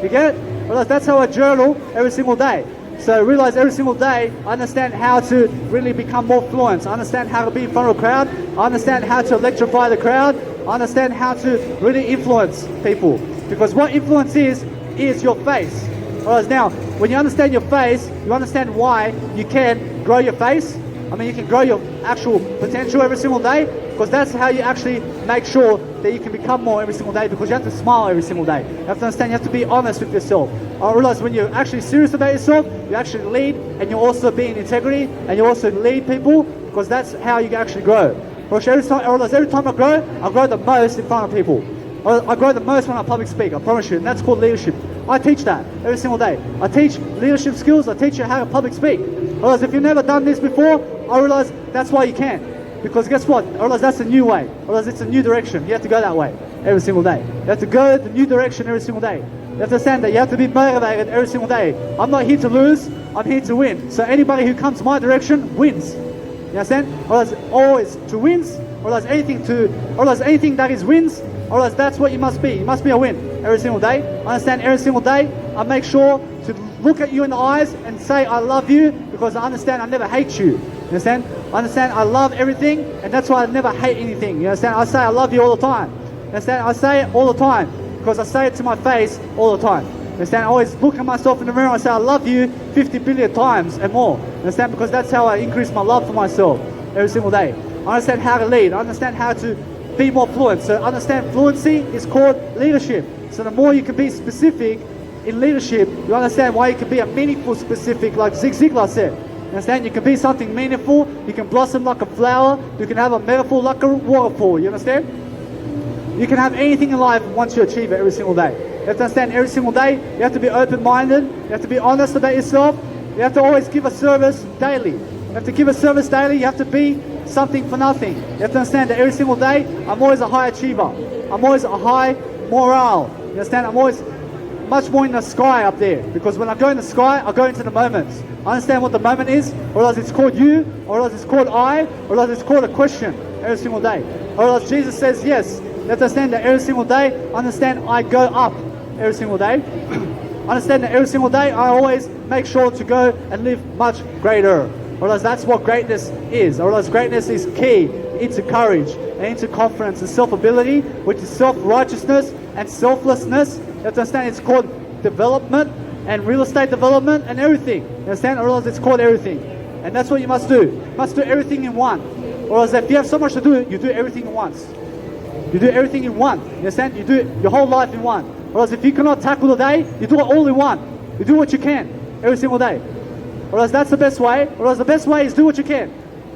You get it? Or else that's how I journal every single day. So realize every single day, I understand how to really become more fluent. I understand how to be in front of a crowd. I understand how to electrify the crowd. I understand how to really influence people. Because what influence is your face. Whereas now, when you understand your face, you understand why you can grow your face. I mean, you can grow your actual potential every single day, because that's how you actually make sure that you can become more every single day, because you have to smile every single day. You have to understand, you have to be honest with yourself. I realize when you're actually serious about yourself, you actually lead, and you also be in integrity, and you also lead people, because that's how you actually grow. Because every time I grow the most in front of people. I grow the most when I public speak, I promise you, and that's called leadership. I teach that every single day. I teach leadership skills, I teach you how to public speak. Otherwise, if you've never done this before, I realize that's why you can. Because guess what? I realize that's a new way. Otherwise, it's a new direction. You have to go that way every single day. You have to go the new direction every single day. You have to understand that you have to be motivated every single day. I'm not here to lose, I'm here to win. So anybody who comes my direction wins. You understand? Otherwise, always to wins, otherwise anything that is wins, or else that's what you must be. You must be a win every single day. I understand every single day I make sure to look at you in the eyes and say I love you, because I understand I never hate you. You understand? I understand I love everything, and that's why I never hate anything. You understand? I say I love you all the time. You understand? I say it all the time because I say it to my face all the time. You understand? I always look at myself in the mirror and I say I love you 50 billion times and more. You understand? Because that's how I increase my love for myself every single day. I understand how to lead. I understand how to be more fluent. So understand fluency is called leadership. So the more you can be specific in leadership, you understand why you can be a meaningful specific, like Zig Ziglar said. You understand? You can be something meaningful, you can blossom like a flower, you can have a metaphor like a waterfall. You understand? You can have anything in life once you achieve it every single day. You have to understand every single day, you have to be open-minded, you have to be honest about yourself, you have to always give a service daily. You have to give a service daily, you have to be something for nothing. You have to understand that every single day, I'm always a high achiever. I'm always a high morale. You understand? I'm always much more in the sky up there. Because when I go in the sky, I go into the moments. I understand what the moment is, or else it's called you, or else it's called I, or else it's called a question every single day. Or else Jesus says yes. You have to understand that every single day, understand I go up every single day. Understand that every single day, I always make sure to go and live much greater. Otherwise, that's what greatness is. Otherwise, greatness is key into courage and into confidence and self-ability, which is self-righteousness and selflessness. You have to understand it's called development and real estate development and everything. You understand? Otherwise, it's called everything. And that's what you must do. You must do everything in one. Or else if you have so much to do, you do everything at once. You do everything in one. You understand? You do your whole life in one. Or else if you cannot tackle the day, you do it all in one. You do what you can every single day. Or else that's the best way. Or else the best way is do what you can.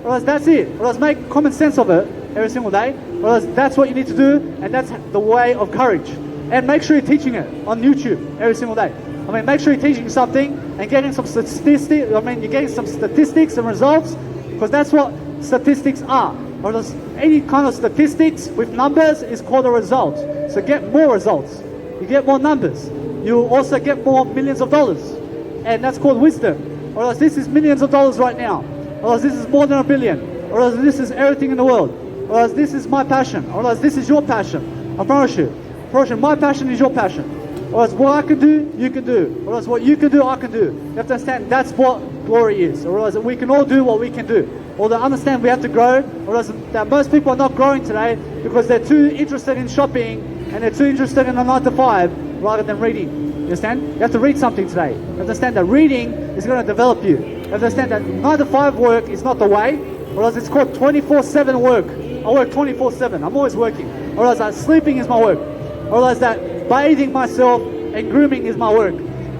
Or else that's it. Or else make common sense of it every single day. Or else that's what you need to do, and that's the way of courage. And make sure you're teaching it on YouTube every single day. I mean, make sure you're teaching something and getting some statistics. I mean, you're getting some statistics and results, because that's what statistics are. Or any kind of statistics with numbers is called a result. So get more results. You get more numbers. You also get more millions of dollars. And that's called wisdom. Or else this is millions of dollars right now. Or else this is more than $1 billion. Or else this is everything in the world. Or else this is my passion. Or else this is your passion. I promise you. My passion is your passion. Or else what I can do, you can do. Or else what you can do, I can do. You have to understand that's what glory is. Or else we can all do what we can do. Although understand we have to grow. Or else that most people are not growing today because they're too interested in shopping and they're too interested in a 9 to 5 rather than reading. You understand? You have to read something today. You understand that reading is going to develop you. You understand that 9 to 5 work is not the way. Or else it's called 24/7 work. I work 24/7. I'm always working. Or else that sleeping is my work. Or else that bathing myself and grooming is my work.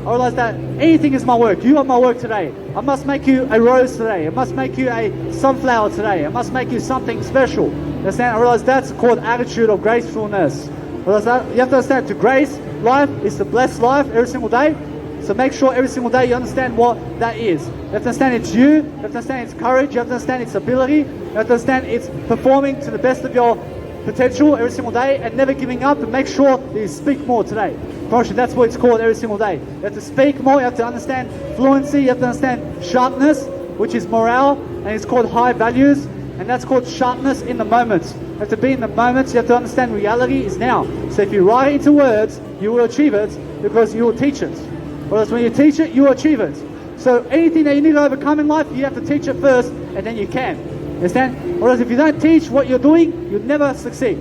Or else that anything is my work. You are my work today. I must make you a rose today. I must make you a sunflower today. I must make you something special. Understand? Or else that's called attitude of gracefulness. Or else that, you have to understand, to grace life is to bless life every single day. So make sure every single day you understand what that is. You have to understand it's you. You have to understand it's courage. You have to understand it's ability. You have to understand it's performing to the best of your potential every single day and never giving up, and make sure that you speak more today. That's what it's called every single day. You have to speak more, you have to understand fluency, you have to understand sharpness, which is morale, and it's called high values, and that's called sharpness in the moment. You have to be in the moment, you have to understand reality is now. So if you write it into words, you will achieve it because you will teach it. Whereas when you teach it, you will achieve it. So anything that you need to overcome in life, you have to teach it first, and then you can. Understand? Whereas if you don't teach what you're doing, you'll never succeed.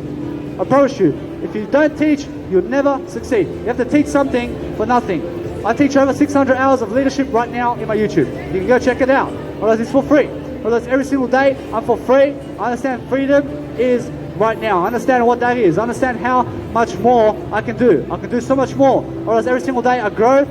I promise you. If you don't teach, you'll never succeed. You have to teach something for nothing. I teach over 600 hours of leadership right now in my YouTube. You can go check it out. Otherwise it's for free. Otherwise every single day I'm for free. I understand freedom is right now. I understand what that is. I understand how much more I can do. I can do so much more. Whereas every single day I grow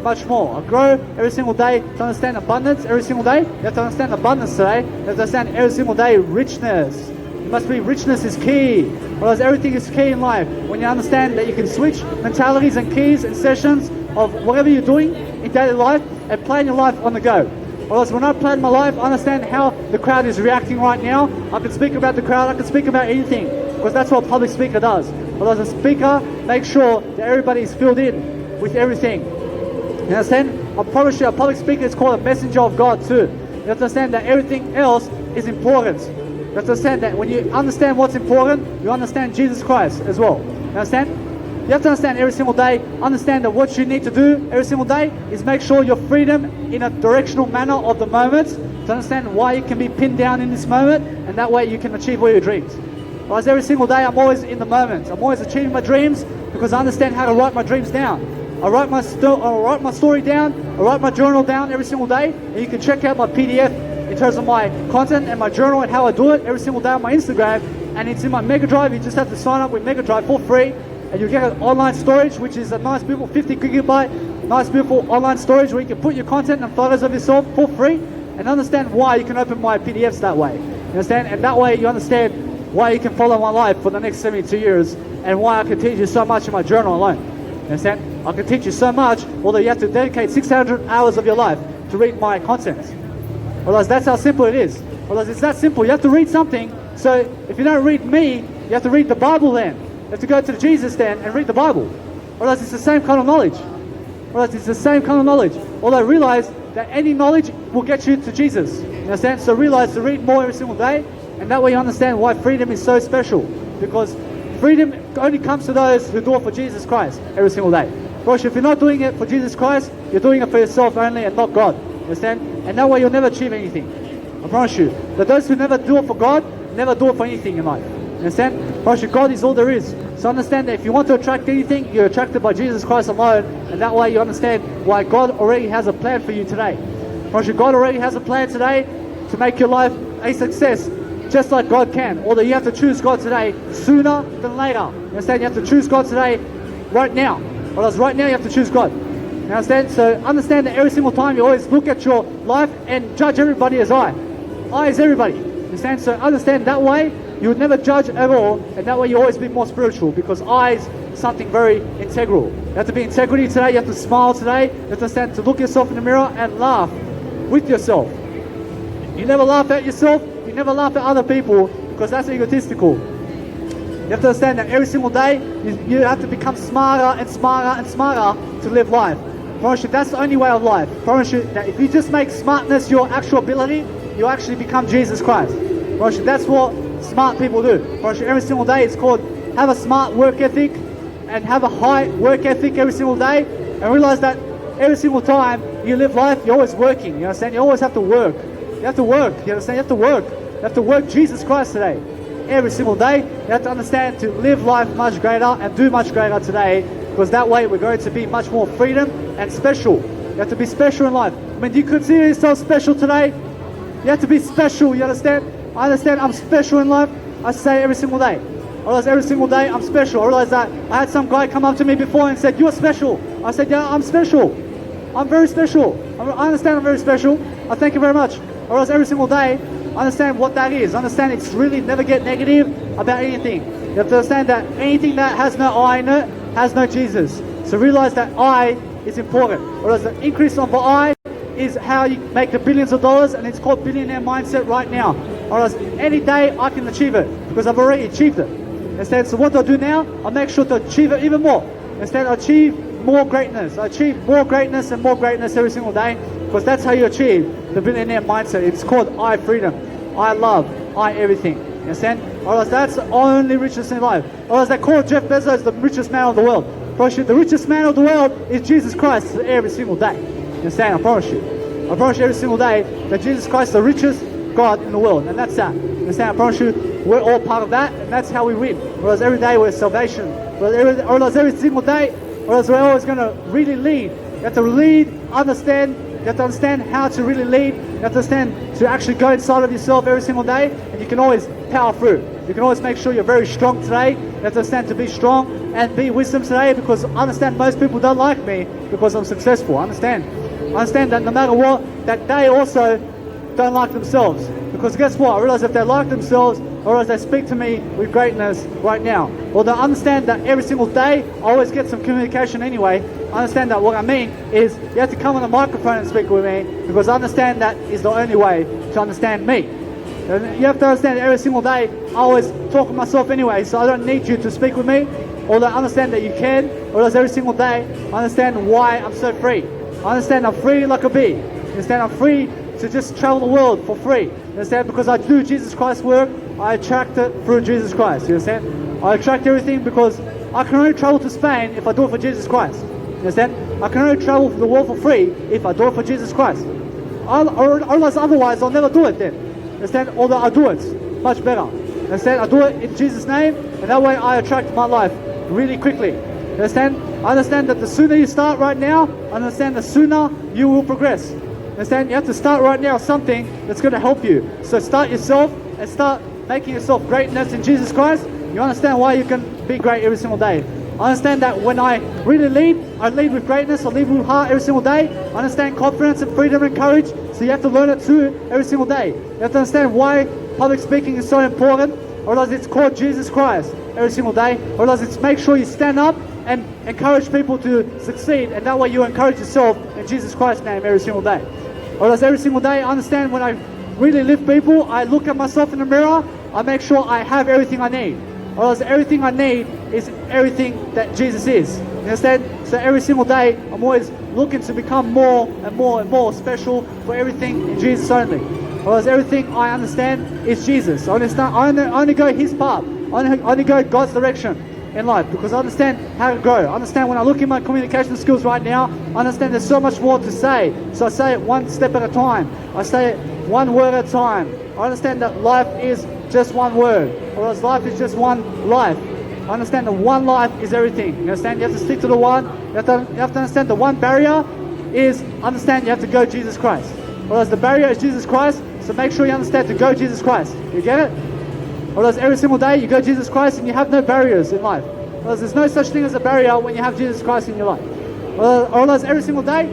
much more. I grow every single day to understand abundance every single day. You have to understand abundance today. You have to understand every single day richness. It must be richness is key. Whereas everything is key in life. When you understand that you can switch mentalities and keys and sessions of whatever you're doing in daily life and plan your life on the go. Whereas when I plan my life, I understand how the crowd is reacting right now. I can speak about the crowd, I can speak about anything, because that's what a public speaker does. Whereas a speaker makes sure that everybody is filled in with everything. You understand? I promise you, a public speaker is called a messenger of God too. You have to understand that everything else is important. You have to understand that when you understand what's important, you understand Jesus Christ as well. You understand? You have to understand every single day, understand that what you need to do every single day is make sure your freedom in a directional manner of the moment, to understand why you can be pinned down in this moment, and that way you can achieve all your dreams. Whereas every single day I'm always in the moment. I'm always achieving my dreams because I understand how to write my dreams down. I write my story down, I write my journal down every single day, and you can check out my PDF in terms of my content and my journal and how I do it every single day on my Instagram, and it's in my Mega Drive. You just have to sign up with Mega Drive for free, and you get an online storage, which is a nice beautiful 50 gigabyte, nice beautiful online storage where you can put your content and photos of yourself for free, and understand why you can open my PDFs that way. You understand? And that way you understand why you can follow my life for the next 72 years, and why I can teach you so much in my journal alone. You understand? I can teach you so much, although you have to dedicate 600 hours of your life to read my content. Otherwise, that's how simple it is. Otherwise, it's that simple. You have to read something. So if you don't read me, you have to read the Bible then. You have to go to Jesus then and read the Bible. Otherwise, it's the same kind of knowledge. Otherwise, it's the same kind of knowledge. Although realize that any knowledge will get you to Jesus. You understand? So realize to read more every single day, and that way you understand why freedom is so special. Because freedom only comes to those who do it for Jesus Christ every single day. Of course, if you're not doing it for Jesus Christ, you're doing it for yourself only and not God. understand? And that way you'll never achieve anything. I promise you. But those who never do it for God, never do it for anything in life. Understand? I promise you, God is all there is. So understand that if you want to attract anything, you're attracted by Jesus Christ alone, and that way you understand why God already has a plan for you today. I promise you, God already has a plan today to make your life a success, just like God can. Although you have to choose God today sooner than later. You understand? You have to choose God today, right now. Or else right now you have to choose God. You understand? So understand that every single time you always look at your life and judge everybody as I. I is everybody. You understand? So understand that way you would never judge at all, and that way you always be more spiritual, because I is something very integral. You have to be integrity today, you have to smile today, you have to understand to look yourself in the mirror and laugh with yourself. You never laugh at yourself, you never laugh at other people, because that's egotistical. You have to understand that every single day you have to become smarter and smarter and smarter to live life. I promise you, that's the only way of life. I promise you that if you just make smartness your actual ability, you actually become Jesus Christ. I promise you, that's what smart people do. I promise you, every single day it's called have a smart work ethic and have a high work ethic every single day, and realize that every single time you live life, you're always working. You understand? You always have to work. You have to work. You understand? You have to work. You have to work Jesus Christ today. Every single day, you have to understand to live life much greater and do much greater today, because that way we're going to be much more freedom and special. You have to be special in life. I mean, do you consider yourself special today? You have to be special, you understand? I understand I'm special in life. I say every single day. I realize every single day I'm special. I realize that I had some guy come up to me before and said, "You're special." I said, "Yeah, I'm special. I'm very special. I understand I'm very special. I thank you very much." I realize every single day I understand what that is. I understand it's really never get negative about anything. You have to understand that anything that has no I in it has no Jesus. So realize that I is important. Whereas the increase of the I is how you make the billions of dollars, and it's called billionaire mindset right now. Whereas any day I can achieve it because I've already achieved it. Instead, so what do I do now? I make sure to achieve it even more. Instead, I achieve more greatness. I achieve more greatness and more greatness every single day, because that's how you achieve the billionaire mindset. It's called I freedom, I love, I everything. You understand? Or else that's the only richest in life. Or else they call Jeff Bezos the richest man of the world. The richest man of the world is Jesus Christ every single day. You understand? I promise you. I promise you every single day that Jesus Christ is the richest God in the world. And that's that. You understand? I promise you we're all part of that, and that's how we win. Whereas every day we're salvation. Whereas every single day, whereas we're always going to really lead. You have to lead, understand. You have to understand how to really lead. You have to understand to actually go inside of yourself every single day, and you can always power through. You can always make sure you're very strong today. You have to understand to be strong and be wisdom today, because I understand most people don't like me because I'm successful. I understand that no matter what, that they also don't like themselves. Because guess what? I realize if they like themselves, or as they speak to me with greatness right now. Well, they understand that every single day I always get some communication anyway. I understand that what I mean is you have to come on the microphone and speak with me, because I understand that is the only way to understand me. And you have to understand that every single day I always talk with myself anyway, so I don't need you to speak with me. Although I understand that you can, or else every single day I understand why I'm so free. I understand I'm free like a bee. I understand I'm free to just travel the world for free. You understand? Because I do Jesus Christ's work, I attract it through Jesus Christ. You understand? I attract everything because I can only travel to Spain if I do it for Jesus Christ. You understand? I can only travel the world for free if I do it for Jesus Christ. Otherwise, I'll never do it then. You understand? Although I do it much better. You understand? I do it in Jesus' name, and that way I attract my life really quickly. You understand? I understand that the sooner you start right now, I understand the sooner you will progress. Understand? You have to start right now something that's going to help you. So start yourself and start making yourself greatness in Jesus Christ. You understand why you can be great every single day. I understand that when I really lead, I lead with greatness, I lead with heart every single day. I understand confidence and freedom and courage. So you have to learn it too every single day. You have to understand why public speaking is so important. Or else it's called Jesus Christ every single day. Or else it's make sure you stand up and encourage people to succeed. And that way you encourage yourself in Jesus Christ's name every single day. Or else every single day, I understand when I really lift people, I look at myself in the mirror, I make sure I have everything I need. Or else everything I need is everything that Jesus is. You understand? So every single day, I'm always looking to become more and more and more special for everything in Jesus only. Or else everything I understand is Jesus. I only go His path. I only go God's direction. in life because I understand how to grow. I understand when I look at my communication skills right now, I understand there's so much more to say. So I say it one step at a time. I say it one word at a time. I understand that life is just one word, or else life is just one life. I understand that one life is everything. You understand? You have to stick to the one. You have to understand the one barrier is understand you have to go Jesus Christ. Whereas the barrier is Jesus Christ, so make sure you understand to go Jesus Christ. You get it? Whereas every single day you go Jesus Christ and you have no barriers in life. Whereas there's no such thing as a barrier when you have Jesus Christ in your life. Whereas every single day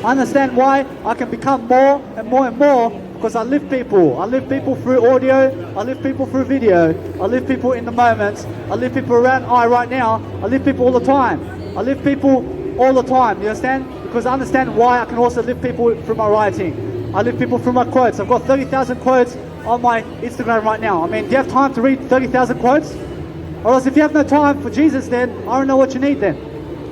I understand why I can become more and more and more because I lift people. I lift people through audio. I lift people through video. I lift people in the moments. I lift people around right now. I lift people all the time. I lift people all the time. You understand? Because I understand why I can also lift people through my writing. I lift people through my quotes. I've got 30,000 quotes on my Instagram right now. I mean, do you have time to read 30,000 quotes? Or else if you have no time for Jesus, then I don't know what you need then.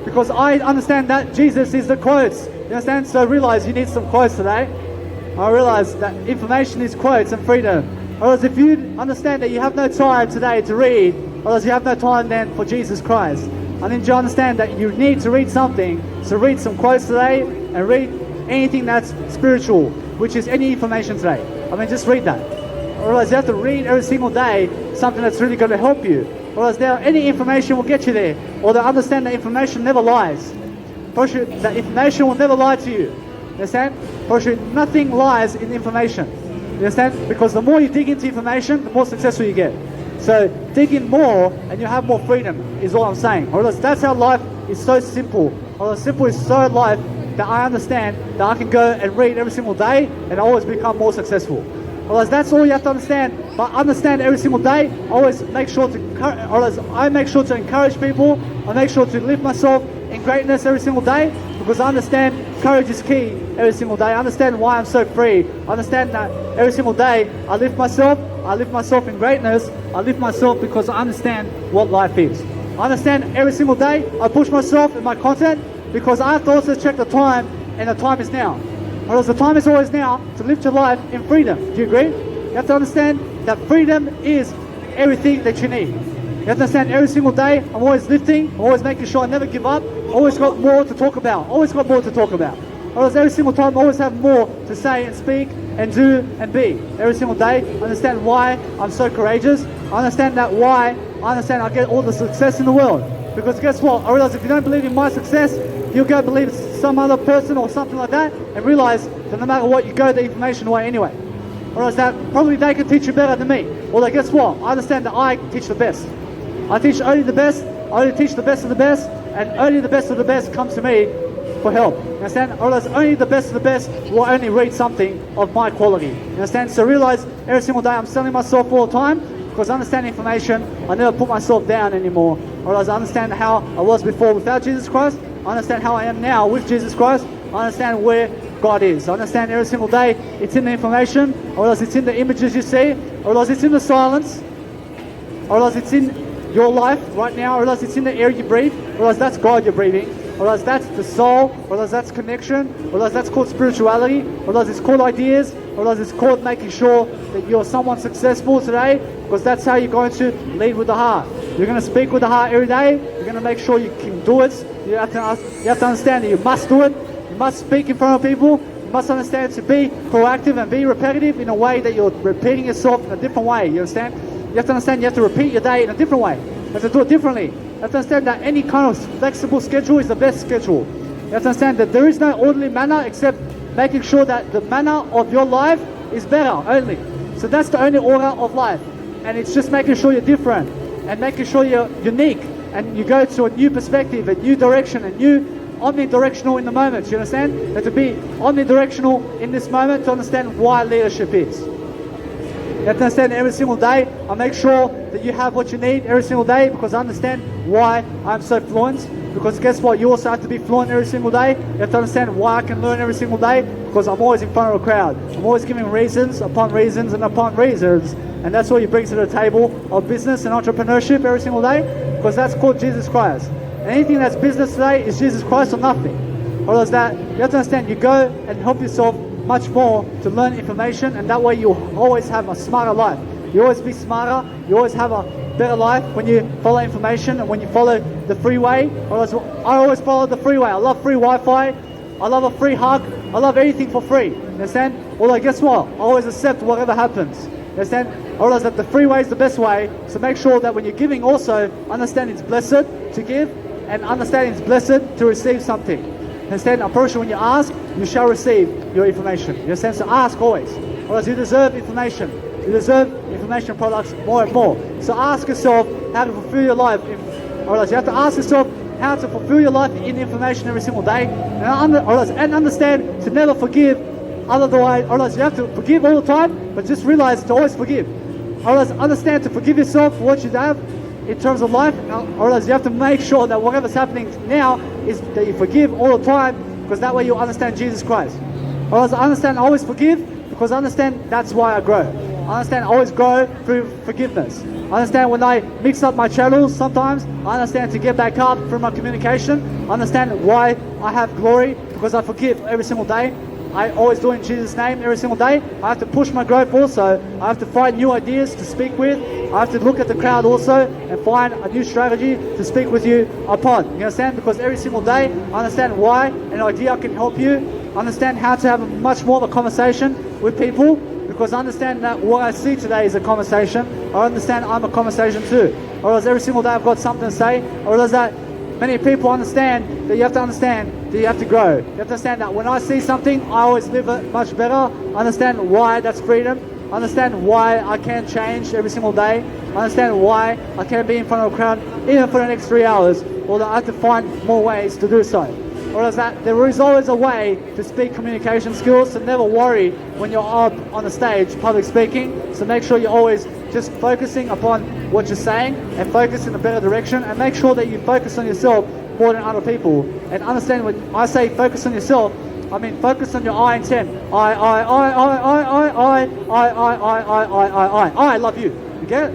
Because I understand that Jesus is the quotes. You understand? So I realize you need some quotes today. I realize that information is quotes and freedom. Whereas if you understand that you have no time today to read, whereas you have no time then for Jesus Christ, I need you to understand that you need to read something. So read some quotes today and read anything that's spiritual, which is any information today. I mean, just read that. Otherwise, you have to read every single day something that's really going to help you. Otherwise, any information will get you there. Or to understand that information never lies. For sure, that information will never lie to you. You understand? For sure, nothing lies in information. You understand? Because the more you dig into information, the more successful you get. So dig in more and you have more freedom is all I'm saying. Or else that's how life is so simple. Or else simple is so life that I understand that I can go and read every single day and always become more successful. Otherwise, that's all you have to understand. But understand every single day. Always make sure I make sure to encourage people. I make sure to lift myself in greatness every single day because I understand courage is key every single day. I understand why I'm so free. I understand that every single day I lift myself. I lift myself in greatness. I lift myself because I understand what life is. I understand every single day I push myself in my content because I have to also check the time, and the time is now. Whereas the time is always now to live your life in freedom. Do you agree? You have to understand that freedom is everything that you need. You have to understand every single day I'm always lifting, I'm always making sure I never give up, always got more to talk about, always got more to talk about. Whereas every single time I always have more to say and speak and do and be. Every single day I understand why I'm so courageous. I understand I get all the success in the world. Because guess what? I realize if you don't believe in my success, you'll go believe some other person or something like that and realize that no matter what, you go the information away anyway. Whereas that probably they can teach you better than me. Although guess what? I understand that I teach the best. I teach only the best, I only teach the best of the best, and only the best of the best come to me for help. You understand? Or else only the best of the best will only read something of my quality. You understand? So realize every single day I'm selling myself all the time because I understand information. I never put myself down anymore. Or else I understand how I was before without Jesus Christ. I understand how I am now with Jesus Christ. I understand where God is. I understand every single day it's in the information, or else it's in the images you see, or else it's in the silence, or else it's in your life right now, or else it's in the air you breathe, or else that's God you're breathing, or else that's the soul, or else that's connection, or else that's called spirituality, or else it's called ideas, or else it's called making sure that you're someone successful today, because that's how you're going to lead with the heart. You're going to speak with the heart every day. You're going to make sure you can do it. You have to understand that you must do it. You must speak in front of people. You must understand to be proactive and be repetitive in a way that you're repeating yourself in a different way. You understand? You have to understand you have to repeat your day in a different way. You have to do it differently. You have to understand that any kind of flexible schedule is the best schedule. You have to understand that there is no orderly manner except making sure that the manner of your life is better only. So that's the only order of life. And it's just making sure you're different and making sure you're unique and you go to a new perspective, a new direction, a new omnidirectional in the moment. You understand? And to be omnidirectional in this moment to understand why leadership is. You have to understand every single day I make sure that you have what you need every single day because I understand why I'm so fluent. Because guess what? You also have to be fluent every single day. You have to understand why I can learn every single day because I'm always in front of a crowd. I'm always giving reasons upon reasons and upon reasons. And that's what you bring to the table of business and entrepreneurship every single day because that's called Jesus Christ. And anything that's business today is Jesus Christ or nothing. Or else that you have to understand you go and help yourself much more to learn information and that way you'll always have a smarter life. You always be smarter, you always have a better life when you follow information and when you follow the freeway. I always follow the freeway. I love free Wi-Fi. I love a free hug. I love anything for free. You understand? Although guess what? I always accept whatever happens. You understand? I realize that the freeway is the best way. So make sure that when you're giving also, understand it's blessed to give and understand it's blessed to receive something. Understand? I'm pretty sure when you ask, you shall receive your information. You understand? So ask always. Otherwise you deserve information. You deserve information products more and more. So ask yourself how to fulfill your life. Otherwise you have to ask yourself how to fulfill your life in information every single day. And understand to never forgive. Otherwise you have to forgive all the time, but just realize to always forgive. Otherwise understand to forgive yourself for what you have in terms of life. Otherwise you have to make sure that whatever's happening now is that you forgive all the time, because that way you understand Jesus Christ. Otherwise understand always forgive, because understand that's why I grow. I understand I always grow through forgiveness. I understand when I mix up my channels sometimes, I understand to get back up through my communication. I understand why I have glory, because I forgive every single day. I always do it in Jesus' name every single day. I have to push my growth also. I have to find new ideas to speak with. I have to look at the crowd also and find a new strategy to speak with you upon. You understand? Because every single day, I understand why an idea can help you. I understand how to have a much more of a conversation with people, because I understand that what I see today is a conversation. I understand I'm a conversation too. Otherwise every single day I've got something to say. Otherwise that many people understand that you have to understand that you have to grow. You have to understand that when I see something, I always live it much better. Understand why that's freedom. Understand why I can change every single day. Understand why I can be in front of a crowd even for the next 3 hours, or that I have to find more ways to do so. Or is that there is always a way to speak communication skills, so never worry when you're up on the stage public speaking. So make sure you're always just focusing upon what you're saying and focus in a better direction, and make sure that you focus on yourself more than other people. And understand when I say focus on yourself, I mean focus on your I intent. I love you. You get it?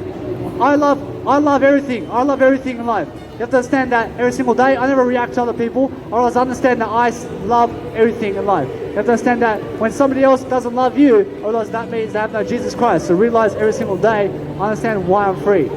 I love everything. I love everything in life. You have to understand that every single day I never react to other people, or else understand that I love everything in life. You have to understand that when somebody else doesn't love you, or else that means they have no Jesus Christ. So realize every single day, I understand why I'm free.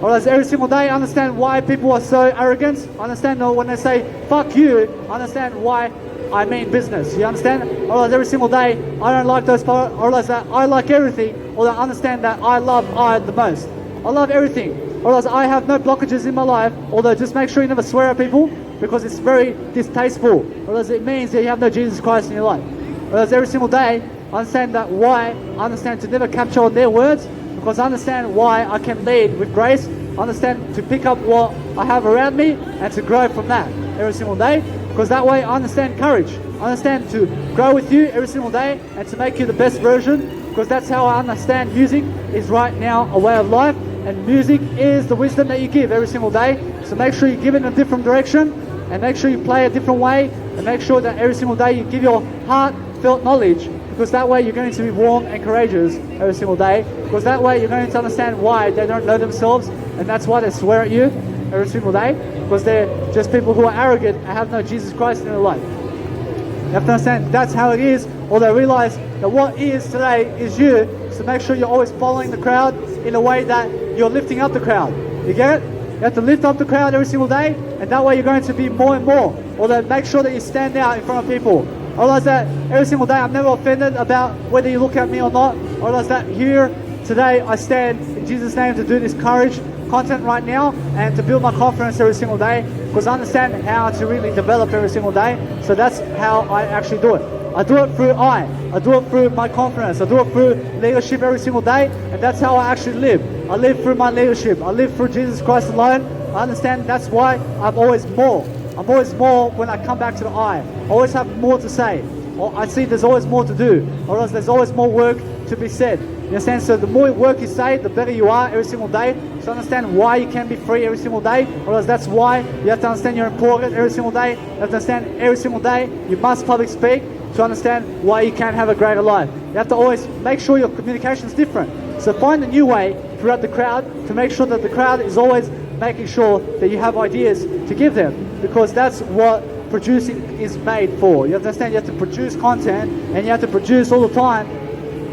Or else every single day, I understand why people are so arrogant. I understand when they say, fuck you, I understand why I mean business. You understand? Or else every single day, I don't like those people, or else that I like everything, or I understand that I love I the most. I love everything. Or else I have no blockages in my life, although just make sure you never swear at people, because it's very distasteful. Or else it means that you have no Jesus Christ in your life. Or else every single day, I understand that why, I understand to never capture on their words, because I understand why I can lead with grace. I understand to pick up what I have around me and to grow from that every single day, because that way I understand courage. I understand to grow with you every single day and to make you the best version, because that's how I understand music is right now a way of life, and music is the wisdom that you give every single day. So make sure you give it in a different direction, and make sure you play a different way, and make sure that every single day you give your heartfelt knowledge, because that way you're going to be warm and courageous every single day, because that way you're going to understand why they don't know themselves, and that's why they swear at you every single day, because they're just people who are arrogant and have no Jesus Christ in their life. You have to understand that's how it is, although realize that what is today is you. So make sure you're always following the crowd in a way that you're lifting up the crowd. You get it? You have to lift up the crowd every single day, and that way you're going to be more and more. Although make sure that you stand out in front of people. Otherwise that every single day I'm never offended about whether you look at me or not. Otherwise that here today I stand in Jesus' name to do this courage content right now and to build my confidence every single day, because I understand how to really develop every single day. So that's how I actually do it. I do it through I do it through my confidence. I do it through leadership every single day, and that's how I actually live. I live through my leadership. I live through Jesus Christ alone. I understand that's why I'm always more. I'm always more when I come back to the I always have more to say. Or I see there's always more to do, or else there's always more work to be said. You understand? So the more work you say, the better you are every single day. So understand why you can be free every single day, or else that's why you have to understand you're important every single day. You have to understand every single day you must public speak to understand why you can have a greater life. You have to always make sure your communication is different. So find a new way throughout the crowd to make sure that the crowd is always making sure that you have ideas to give them, because that's what producing is made for. You have to understand you have to produce content, and you have to produce all the time.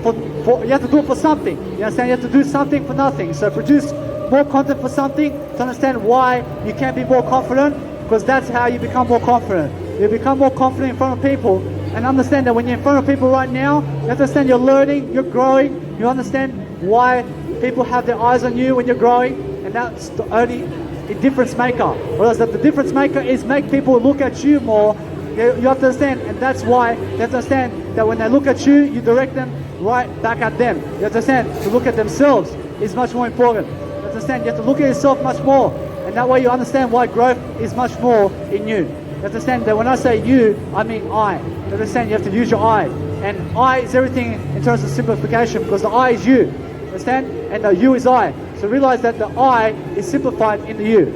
You have to do it for something. You understand? You have to do something for nothing. So produce more content for something to understand why you can be more confident, because that's how you become more confident. You become more confident in front of people, and understand that when you're in front of people right now, you have to understand you're learning, you're growing, you understand why people have their eyes on you when you're growing, and that's the only difference maker. Whereas that the difference maker is make people look at you more. You have to understand, and that's why you have to understand that when they look at you, you direct them right back at them. You have to understand to look at themselves is much more important. You have to understand you have to look at yourself much more, and that way you understand why growth is much more in you. You understand that when I say you, I mean I. You understand you have to use your I. And I is everything in terms of simplification, because the I is you. Understand? And the you is I. So realize that the I is simplified in the you.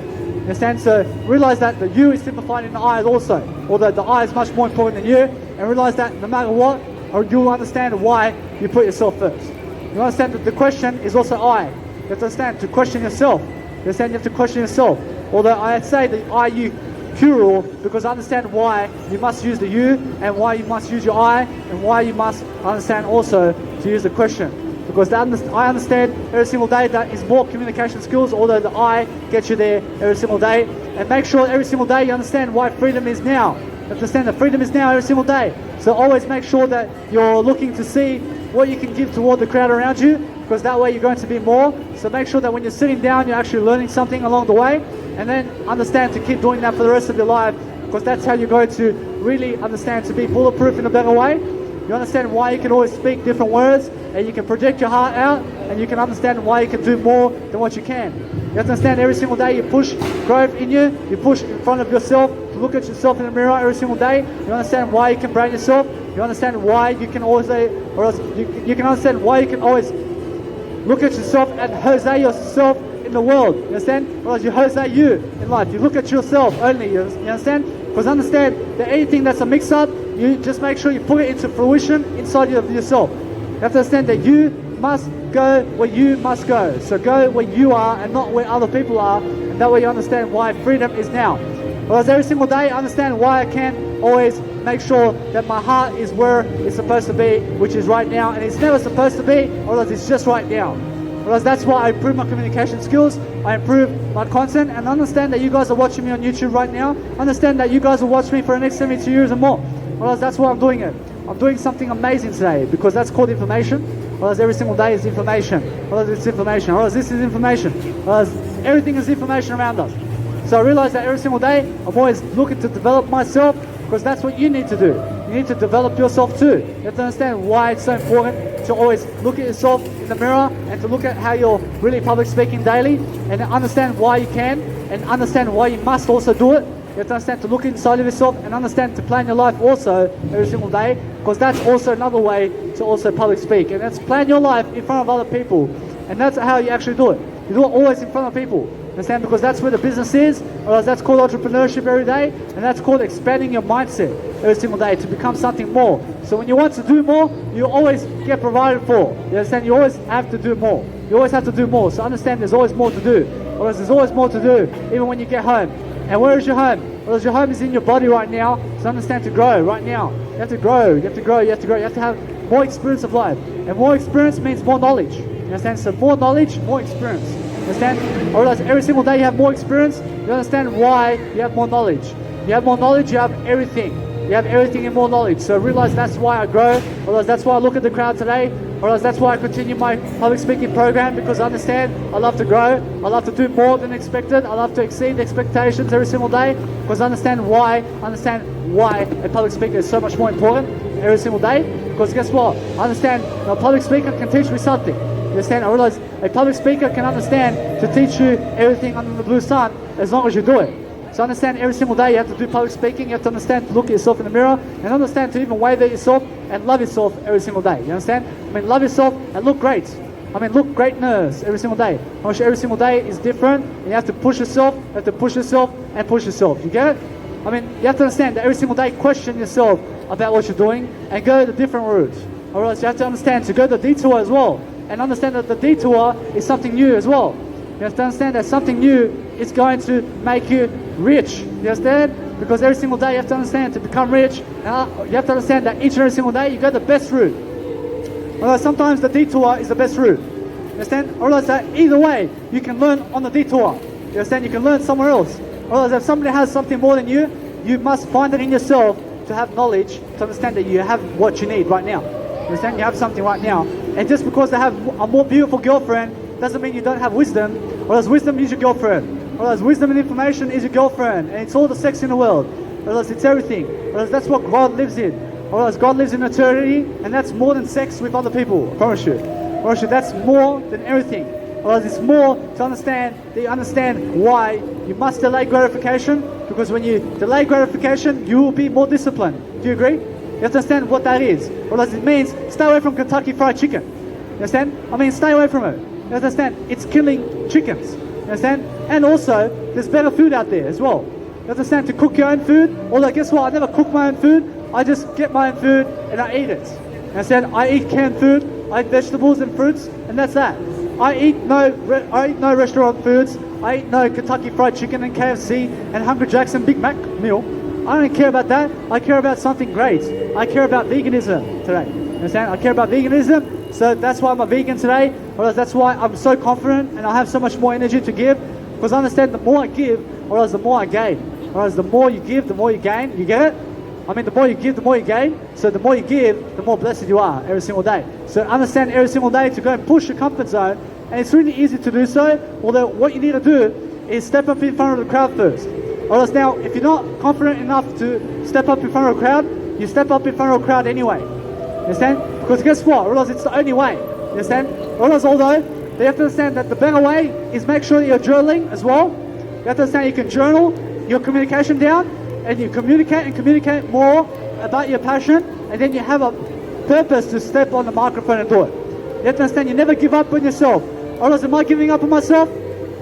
Understand? So realize that the you is simplified in the I also. Although the I is much more important than you. And realize that no matter what, or you'll understand why you put yourself first. You understand that the question is also I. You have to understand to question yourself. You understand you have to question yourself. Although I say the I, you, plural, because I understand why you must use the you, and why you must use your I, and why you must understand also to use the question. Because I understand every single day that is more communication skills, although the I gets you there every single day. And make sure every single day you understand why freedom is now. You understand that freedom is now every single day. So always make sure that you're looking to see what you can give toward the crowd around you, because that way you're going to be more. So make sure that when you're sitting down, you're actually learning something along the way. And then understand to keep doing that for the rest of your life, because that's how you're going to really understand to be bulletproof in a better way. You understand why you can always speak different words, and you can project your heart out, and you can understand why you can do more than what you can. You have to understand every single day you push growth in you, you push in front of yourself, to look at yourself in the mirror every single day. You understand why you can brand yourself, you understand why you can always, or else you can understand why you can always look at yourself and Jose yourself in the world. You understand? Or else you Jose you in life. You look at yourself only. You understand? Because understand that anything that's a mix-up, you just make sure you put it into fruition inside of yourself. You have to understand that you must go where you must go. So go where you are and not where other people are. And that way you understand why freedom is now. Whereas every single day I understand why I can't always make sure that my heart is where it's supposed to be, which is right now. And it's never supposed to be, or else it's just right now. Whereas that's why I improve my communication skills, I improve my content, and understand that you guys are watching me on YouTube right now. Understand that you guys will watch me for the next 72 years or more. Whereas that's why I'm doing it. I'm doing something amazing today, because that's called information. Whereas every single day is information. Whereas it's information. Whereas this is information. Whereas everything is information around us. So I realize that every single day, I'm always looking to develop myself, because that's what you need to do. You need to develop yourself too. You have to understand why it's so important to always look at yourself in the mirror, and to look at how you're really public speaking daily, and understand why you can, and understand why you must also do it. You have to understand to look inside of yourself, and understand to plan your life also every single day, because that's also another way to also public speak. And that's plan your life in front of other people, and that's how you actually do it. You do it always in front of people. Understand? Because that's where the business is, or else that's called entrepreneurship every day, and that's called expanding your mindset every single day to become something more. So when you want to do more, you always get provided for. You understand? You always have to do more. You always have to do more. So understand there's always more to do, or else there's always more to do, even when you get home. And where is your home? Well, your home is in your body right now. So understand to grow right now. You have to grow. You have to grow. You have to grow. You have to have more experience of life, and more experience means more knowledge. You understand? So more knowledge, more experience. Understand? Or else every single day you have more experience, you understand why you have more knowledge. You have more knowledge, you have everything. You have everything in more knowledge. So realize that's why I grow, or else that's why I look at the crowd today, or else that's why I continue my public speaking program, because I understand I love to grow, I love to do more than expected, I love to exceed expectations every single day, because I understand why a public speaker is so much more important every single day. Because guess what? I understand a public speaker can teach me something. You understand? I realize a public speaker can understand to teach you everything under the blue sun as long as you do it. So understand every single day you have to do public speaking. You have to understand to look at yourself in the mirror, and understand to even wave at yourself and love yourself every single day. You understand? I mean, love yourself and look great. I mean, look greatness every single day. I wish every single day is different, and you have to push yourself, you have to push yourself and push yourself. You get it? I mean, you have to understand that every single day question yourself about what you're doing and go the different routes. Or else you have to understand to go the detour as well, and understand that the detour is something new as well. You have to understand that something new is going to make you rich. You understand? Because every single day you have to understand to become rich, you have to understand that each and every single day you go the best route. Well, sometimes the detour is the best route. understand? I realize that either way, you can learn on the detour. You understand? You can learn somewhere else. I realize if somebody has something more than you, you must find it in yourself to have knowledge, to understand that you have what you need right now. You understand? You have something right now. And just because they have a more beautiful girlfriend doesn't mean you don't have wisdom. Whereas wisdom is your girlfriend. Whereas wisdom and information is your girlfriend. And it's all the sex in the world. Whereas it's everything. Whereas that's what God lives in. Whereas God lives in eternity, and that's more than sex with other people. I promise you. I promise you, that's more than everything. Whereas it's more to understand that you understand why you must delay gratification. Because when you delay gratification, you will be more disciplined. Do you agree? You have to understand what that is. Whereas it means stay away from Kentucky Fried Chicken. You understand? I mean, stay away from it. You understand? It's killing chickens. You understand? And also, there's better food out there as well. You understand? To cook your own food. Although, guess what? I never cook my own food. I just get my own food and I eat it. You understand? I eat canned food. I eat vegetables and fruits, and that's that. I eat no restaurant foods. I eat no Kentucky Fried Chicken and KFC and Hungry Jack's and Big Mac meal. I don't care about that. I care about something great. I care about veganism today. You understand? I care about veganism. So that's why I'm a vegan today. Or that's why I'm so confident and I have so much more energy to give. Because I understand the more I give, or else the more I gain. Or else the more you give, the more you gain. You get it? I mean, the more you give, the more you gain. So the more you give, the more blessed you are every single day. So understand every single day to go and push your comfort zone. And it's really easy to do so. Although what you need to do is step up in front of the crowd first. Or else now, if you're not confident enough to step up in front of a crowd, you step up in front of a crowd anyway. You understand? Because guess what? I realize it's the only way. You understand? I realize although, you have to understand that the better way is make sure that you're journaling as well. You have to understand you can journal your communication down, and you communicate more about your passion, and then you have a purpose to step on the microphone and do it. You have to understand you never give up on yourself. Otherwise, am I giving up on myself?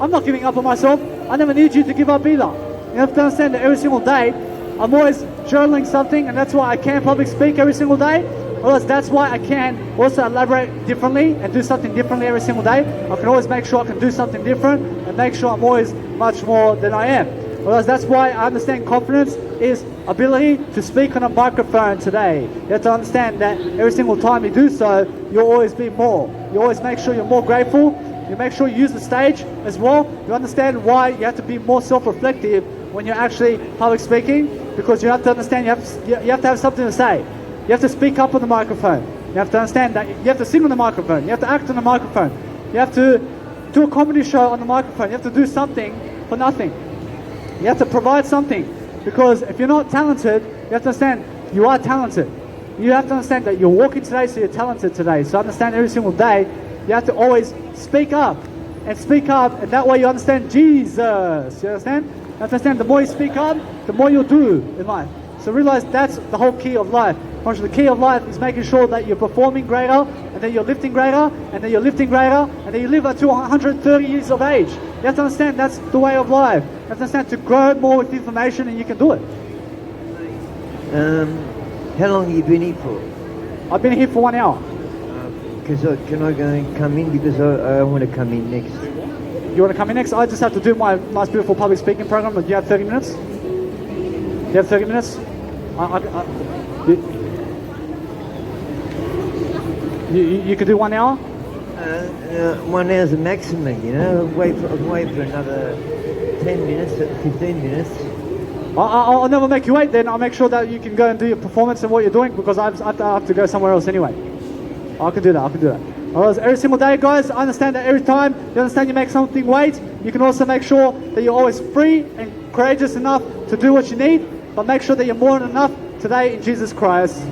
I'm not giving up on myself. I never need you to give up either. You have to understand that every single day, I'm always journaling something, and that's why I can public speak every single day. Otherwise, that's why I can also elaborate differently and do something differently every single day. I can always make sure I can do something different and make sure I'm always much more than I am. Otherwise, that's why I understand confidence is ability to speak on a microphone today. You have to understand that every single time you do so, you'll always be more. You always make sure you're more grateful. You make sure you use the stage as well. You understand why you have to be more self-reflective when you're actually public speaking, because you have to understand you have to have something to say. You have to speak up on the microphone. You have to understand that you have to sing on the microphone. You have to act on the microphone. You have to do a comedy show on the microphone. You have to do something for nothing. You have to provide something, because if you're not talented, you have to understand you are talented. You have to understand that you're walking today, so you're talented today. So understand every single day, you have to always speak up, and that way you understand Jesus. You understand? You have to understand the more you speak up, the more you'll do in life. So realize that's the whole key of life. The key of life is making sure that you're performing greater, and then you're lifting greater, and then you're lifting greater, and then you live up to 130 years of age. You have to understand that's the way of life. You have to understand to grow more with information, and you can do it. How long have you been here for? I've been here for 1 hour. Because can I go and come in? Because I want to come in next. You want to come in next? I just have to do my nice, beautiful public speaking program. Do you have 30 minutes? Do you have 30 minutes? You could do 1 hour? 1 hour's a maximum, you know. Wait for another 10 minutes, 15 minutes. I'll never make you wait then. I'll make sure that you can go and do your performance and what you're doing, because I have to go somewhere else anyway. I can do that. Alright, every single day, guys, I understand that every time you understand you make something wait, you can also make sure that you're always free and courageous enough to do what you need, but make sure that you're more than enough today in Jesus Christ.